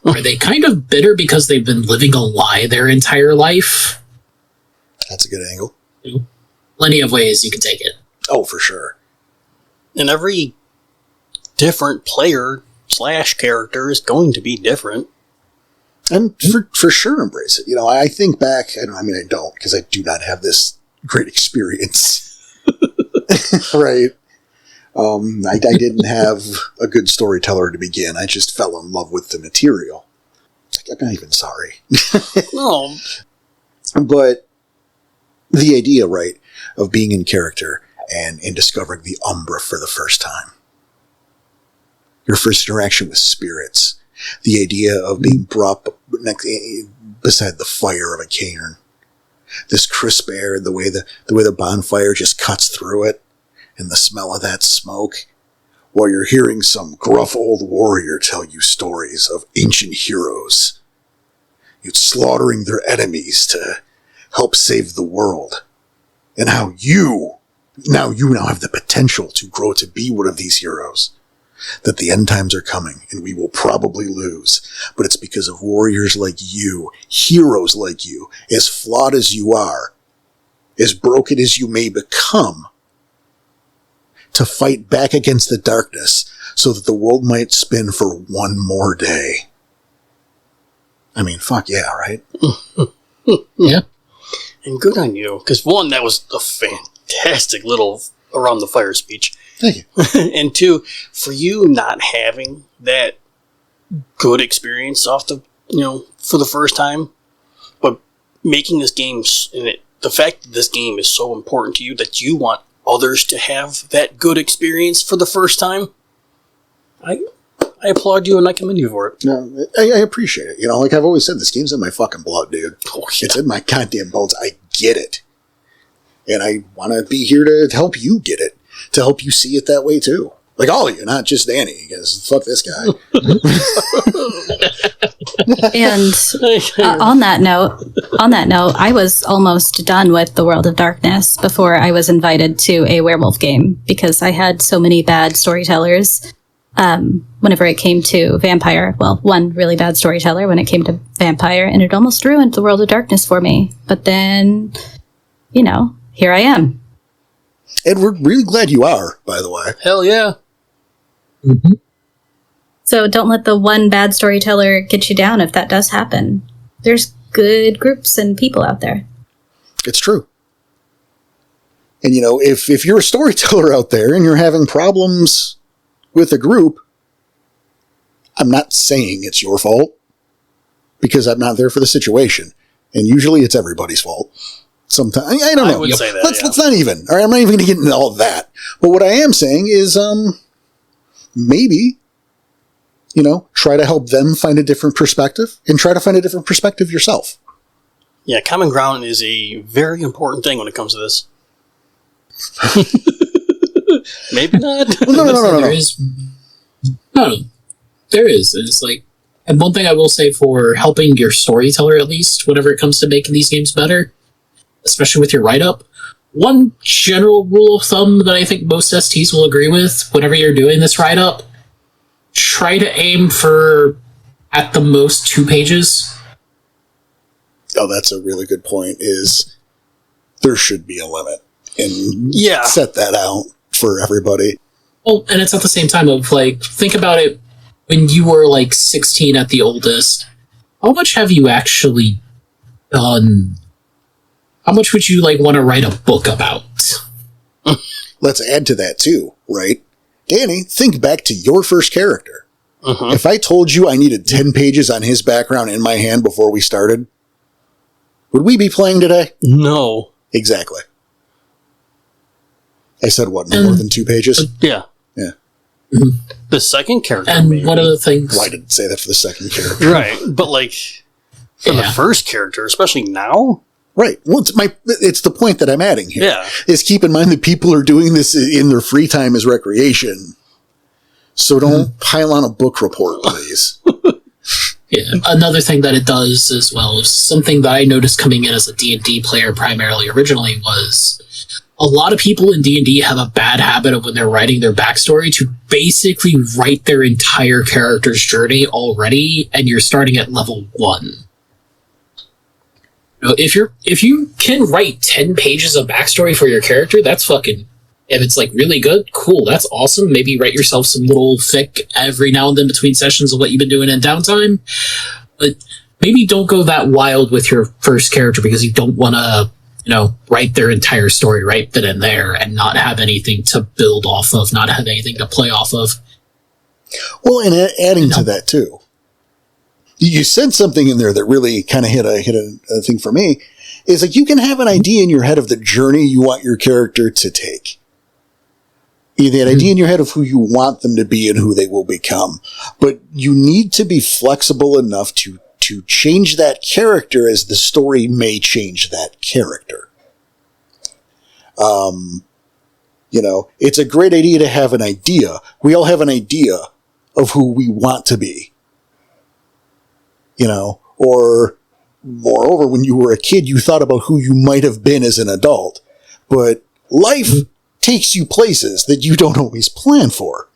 Are they kind of bitter because they've been living a lie their entire life? That's a good angle. Plenty of ways you can take it. Oh, for sure. And every different player / character is going to be different. And for sure embrace it. I think back, I don't, because I do not have this great experience. Right. I didn't have a good storyteller to begin. I just fell in love with the material. I'm not even sorry. No. But the idea, right, of being in character and discovering the Umbra for the first time. Your first interaction with spirits. The idea of being brought beside the fire of a cairn. This crisp air, the way the bonfire just cuts through it, and the smell of that smoke, while you're hearing some gruff old warrior tell you stories of ancient heroes, slaughtering their enemies to help save the world, and how you now have the potential to grow to be one of these heroes. That the end times are coming, and we will probably lose, but it's because of warriors like you, heroes like you, as flawed as you are, as broken as you may become, to fight back against the darkness so that the world might spin for one more day. I mean, fuck yeah, right? Yeah. And good on you, because one, that was a fantastic little around the fire speech. Thank you. And two, for you not having that good experience off the, for the first time, but making this game, the fact that this game is so important to you that you want others to have that good experience for the first time, I applaud you and I commend you for it. No, I appreciate it. You know, like I've always said, this game's in my fucking blood, dude. Oh, It's in my goddamn bones. I get it. And I want to be here to help you get it. To help you see it that way, too. Like all of you, not just Danny, because fuck this guy. And on that note, I was almost done with the World of Darkness before I was invited to a werewolf game because I had so many bad storytellers. Whenever it came to vampire, well, one really bad storyteller when it came to vampire, and it almost ruined the World of Darkness for me. But then, you know, here I am. And we're really glad you are, by the way. Hell yeah. Mm-hmm. So don't let the one bad storyteller get you down if that does happen. There's good groups and people out there. It's true. And, you know, if you're a storyteller out there and you're having problems with a group, I'm not saying it's your fault because I'm not there for the situation. And usually it's everybody's fault. Sometimes, I don't know. I would say that, Let's not even. All right, I'm not even going to get into all of that. But what I am saying is, maybe, you know, try to help them find a different perspective and try to find a different perspective yourself. Yeah, common ground is a very important thing when it comes to this. Maybe not. Well, no. There is. No, there is. It's like, and one thing I will say for helping your storyteller, at least, whenever it comes to making these games better, especially with your write-up, one general rule of thumb that I think most STs will agree with, whenever you're doing this write-up, try to aim for, at the most, 2 pages. Oh, that's a really good point, is there should be a limit. And Yeah. set that out for everybody. Well, and it's at the same time of, like, think about it, when you were, like, 16 at the oldest, how much have you actually done? How much would you, like, want to write a book about? Let's add to that, too, right? Danny, think back to your first character. Uh-huh. If I told you I needed 10 pages on his background in my hand before we started, would we be playing today? No. Exactly. I said, what, no more than 2 pages? Yeah. Yeah. The second character, And maybe. one of the things... Why did it say that for the second character? Right, but like, for the Yeah. first character, especially now? Right. Well, it's the point that I'm adding here. Yeah. Is keep in mind that people are doing this in their free time as recreation. So don't pile on a book report, please. Yeah, another thing that it does as well is something that I noticed coming in as a D&D player primarily originally was a lot of people in D&D have a bad habit of when they're writing their backstory to basically write their entire character's journey already, and you're starting at level 1. You know, if you can write 10 pages of backstory for your character, that's fucking... If it's, like, really good, cool, that's awesome. Maybe write yourself some little fic every now and then between sessions of what you've been doing in downtime. But maybe don't go that wild with your first character because you don't want to, you know, write their entire story right then and there and not have anything to build off of, not have anything to play off of. Well, and adding to that, too. You said something in there that really kind of hit a thing for me. Is like you can have an idea in your head of the journey you want your character to take. You have an idea in your head of who you want them to be and who they will become. But you need to be flexible enough to change that character as the story may change that character. You know, it's a great idea to have an idea. We all have an idea of who we want to be. You know, or moreover, when you were a kid, you thought about who you might have been as an adult. But life takes you places that you don't always plan for.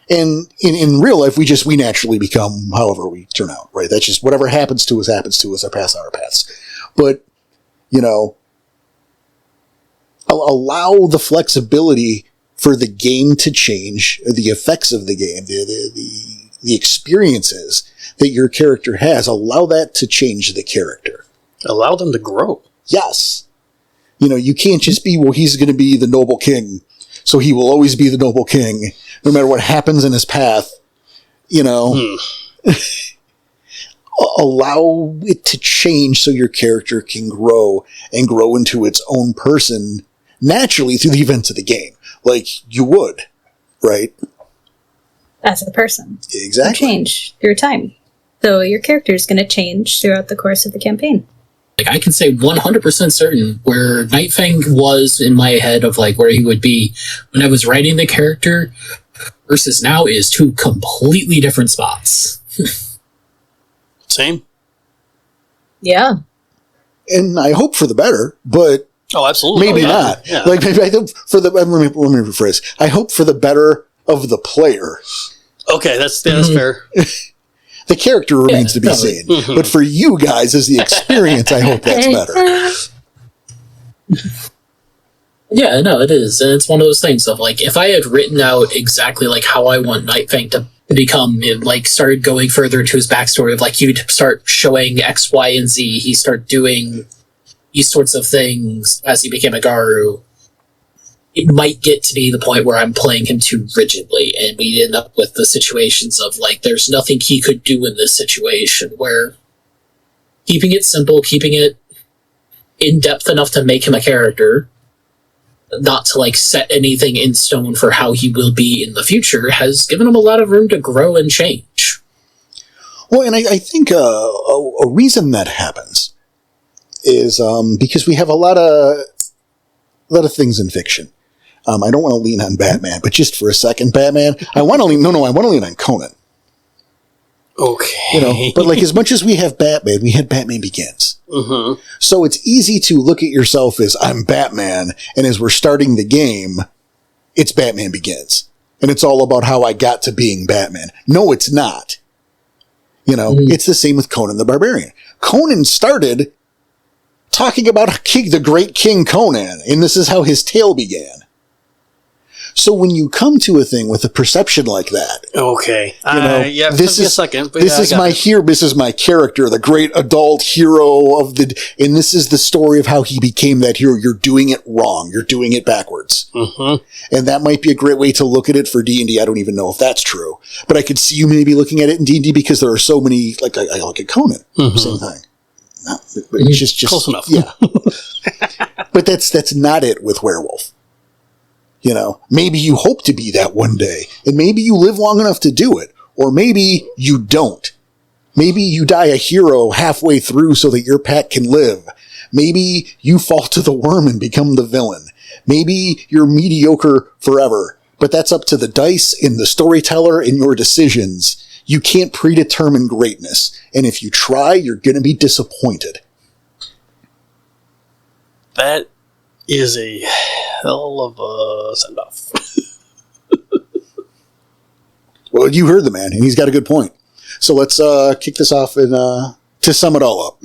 And in real life, we naturally become however we turn out, right? That's just whatever happens to us, our paths. But, you know, allow the flexibility for the game to change, the effects of the game, the experiences that your character has, allow that to change the character. Allow them to grow. Yes. You know, you can't just be, well, he's going to be the noble king, so he will always be the noble king, no matter what happens in his path. You know, allow it to change so your character can grow and grow into its own person naturally through the events of the game, like you would, right? as a person. Exactly. Change through time. So your character is going to change throughout the course of the campaign. Like, I can say 100% certain where Nightfang was in my head of, like, where he would be when I was writing the character versus now is two completely different spots. Same. Yeah. And I hope for the better, but Oh, absolutely. maybe Oh, yeah. not. Yeah. Like, maybe I hope for the, let me rephrase. I hope for the better of the player. Okay, that's fair. The character remains to be totally. seen. But for you guys as the experience, I hope that's better. Yeah, no, it is. And it's one of those things of, like, if I had written out exactly, like, how I want Nightfang to become, and, like, started going further into his backstory of, like, he'd start showing X, Y, and Z, he'd start doing these sorts of things as he became a Garou, it might get to be the point where I'm playing him too rigidly, and we end up with the situations of, like, there's nothing he could do in this situation, where keeping it simple, keeping it in-depth enough to make him a character, not to, like, set anything in stone for how he will be in the future, has given him a lot of room to grow and change. Well, and I think a reason that happens is because we have a lot of things in fiction. I don't want to lean on Batman, but just for a second, Batman. I want to lean on Conan. Okay. But like, as much as we have Batman, we had Batman Begins. Mm-hmm. So it's easy to look at yourself as I'm Batman, and as we're starting the game, it's Batman Begins, and it's all about how I got to being Batman. No, it's not. It's the same with Conan the Barbarian. Conan started talking about the great King Conan, and this is how his tale began. So when you come to a thing with a perception like that, Okay. Yeah, this took me is a second. But this yeah, is my hero. This is my character, the great adult hero and this is the story of how he became that hero. You're doing it wrong. You're doing it backwards. Mm-hmm. And that might be a great way to look at it for D&D. I don't even know if that's true, but I could see you maybe looking at it in D&D because there are so many. Like I look at Conan, same thing. But it's just Close enough. Yeah, but that's not it with Werewolf. Maybe you hope to be that one day, and maybe you live long enough to do it, or maybe you don't. Maybe you die a hero halfway through so that your pack can live. Maybe you fall to the worm and become the villain. Maybe you're mediocre forever, but that's up to the dice and the storyteller and your decisions. You can't predetermine greatness, and if you try, you're going to be disappointed. That is a hell of a send-off. Well, you heard the man, and he's got a good point. So let's kick this off and to sum it all up.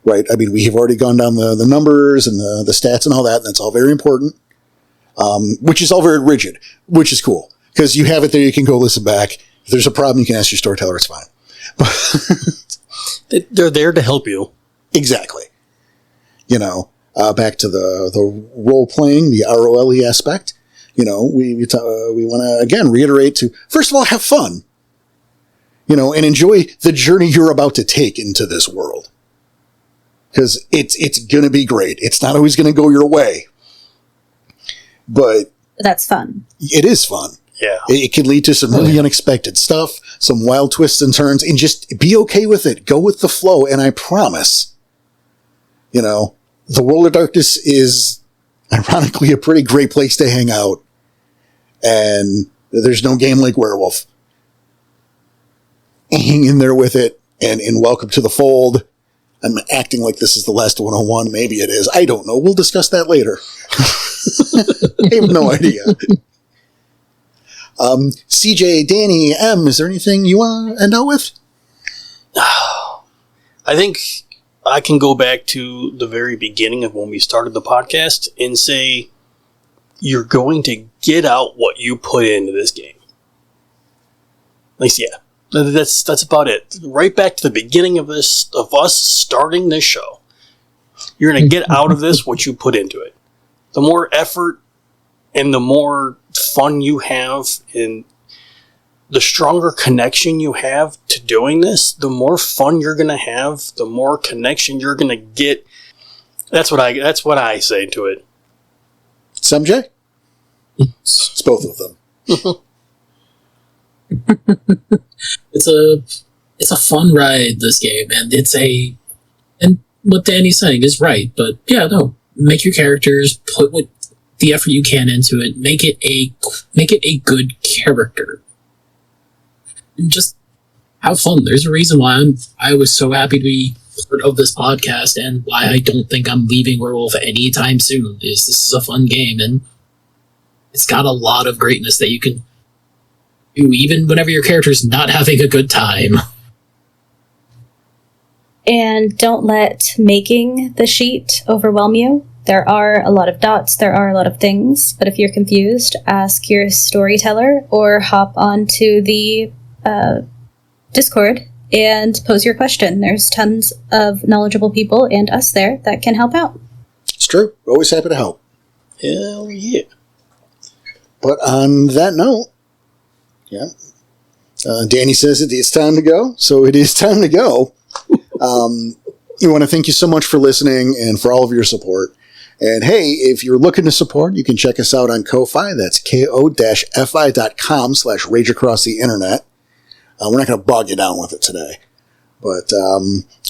Right? I mean, we have already gone down the numbers and the stats and all that, and that's all very important, which is all very rigid, which is cool, because you have it there, you can go listen back. If there's a problem, you can ask your storyteller, it's fine. They're there to help you. Exactly. Back to the role-playing, the ROLE aspect, we want to, again, reiterate to, first of all, have fun, and enjoy the journey you're about to take into this world. Because it's going to be great. It's not always going to go your way. But That's fun. it is fun. Yeah. It can lead to some really unexpected stuff, some wild twists and turns, and just be okay with it. Go with the flow, and I promise, the World of Darkness is ironically a pretty great place to hang out, and there's no game like Werewolf. Hang in there with it, and welcome to the fold. I'm acting like this is the last 101. Maybe it is. I don't know. We'll discuss that later. I have no idea. CJ, Danny, M, is there anything you want to end out with? I think I can go back to the very beginning of when we started the podcast and say you're going to get out what you put into this game. At least, yeah. That's about it. Right back to the beginning of us starting this show. You're going to get out of this what you put into it. The more effort and the more fun you have and the stronger connection you have to doing this, the more fun you're going to have, the more connection you're going to get. That's what I say to it. Samjay? It's both of them. It's a fun ride, this game, and and what Danny's saying is right, but yeah, no, make your characters, put what the effort you can into it, make it a good character, and just have fun. There's a reason why I was so happy to be part of this podcast, and why I don't think I'm leaving Werewolf anytime soon. This is a fun game, and it's got a lot of greatness that you can do even whenever your character's not having a good time. And don't let making the sheet overwhelm you. There are a lot of dots, there are a lot of things, but if you're confused, ask your storyteller or hop onto the Discord and pose your question. There's tons of knowledgeable people and us there that can help out. It's true. We're always happy to help. Hell yeah. But on that note, yeah, Danny says it's time to go, so it is time to go. We want to thank you so much for listening and for all of your support. And hey, if you're looking to support, you can check us out on Ko-Fi. That's ko-fi.com/rage across the internet. We're not going to bog you down with it today. But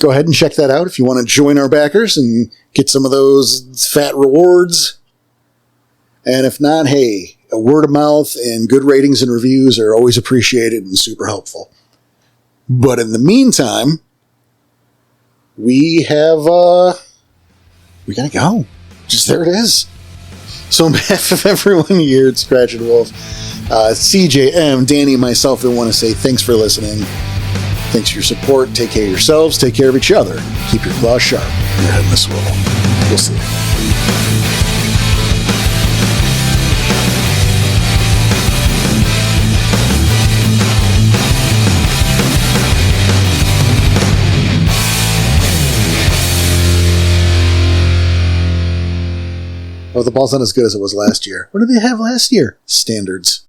go ahead and check that out if you want to join our backers and get some of those fat rewards. And if not, hey, a word of mouth and good ratings and reviews are always appreciated and super helpful. But in the meantime, we gotta go. Just there it is. So on behalf of everyone here at Scratch and Wolf, CJM, Danny, and myself, we want to say thanks for listening. Thanks for your support. Take care of yourselves. Take care of each other. Keep your claws sharp and your head in the swivel. We'll see you. Oh, the ball's not as good as it was last year. What did they have last year? Standards.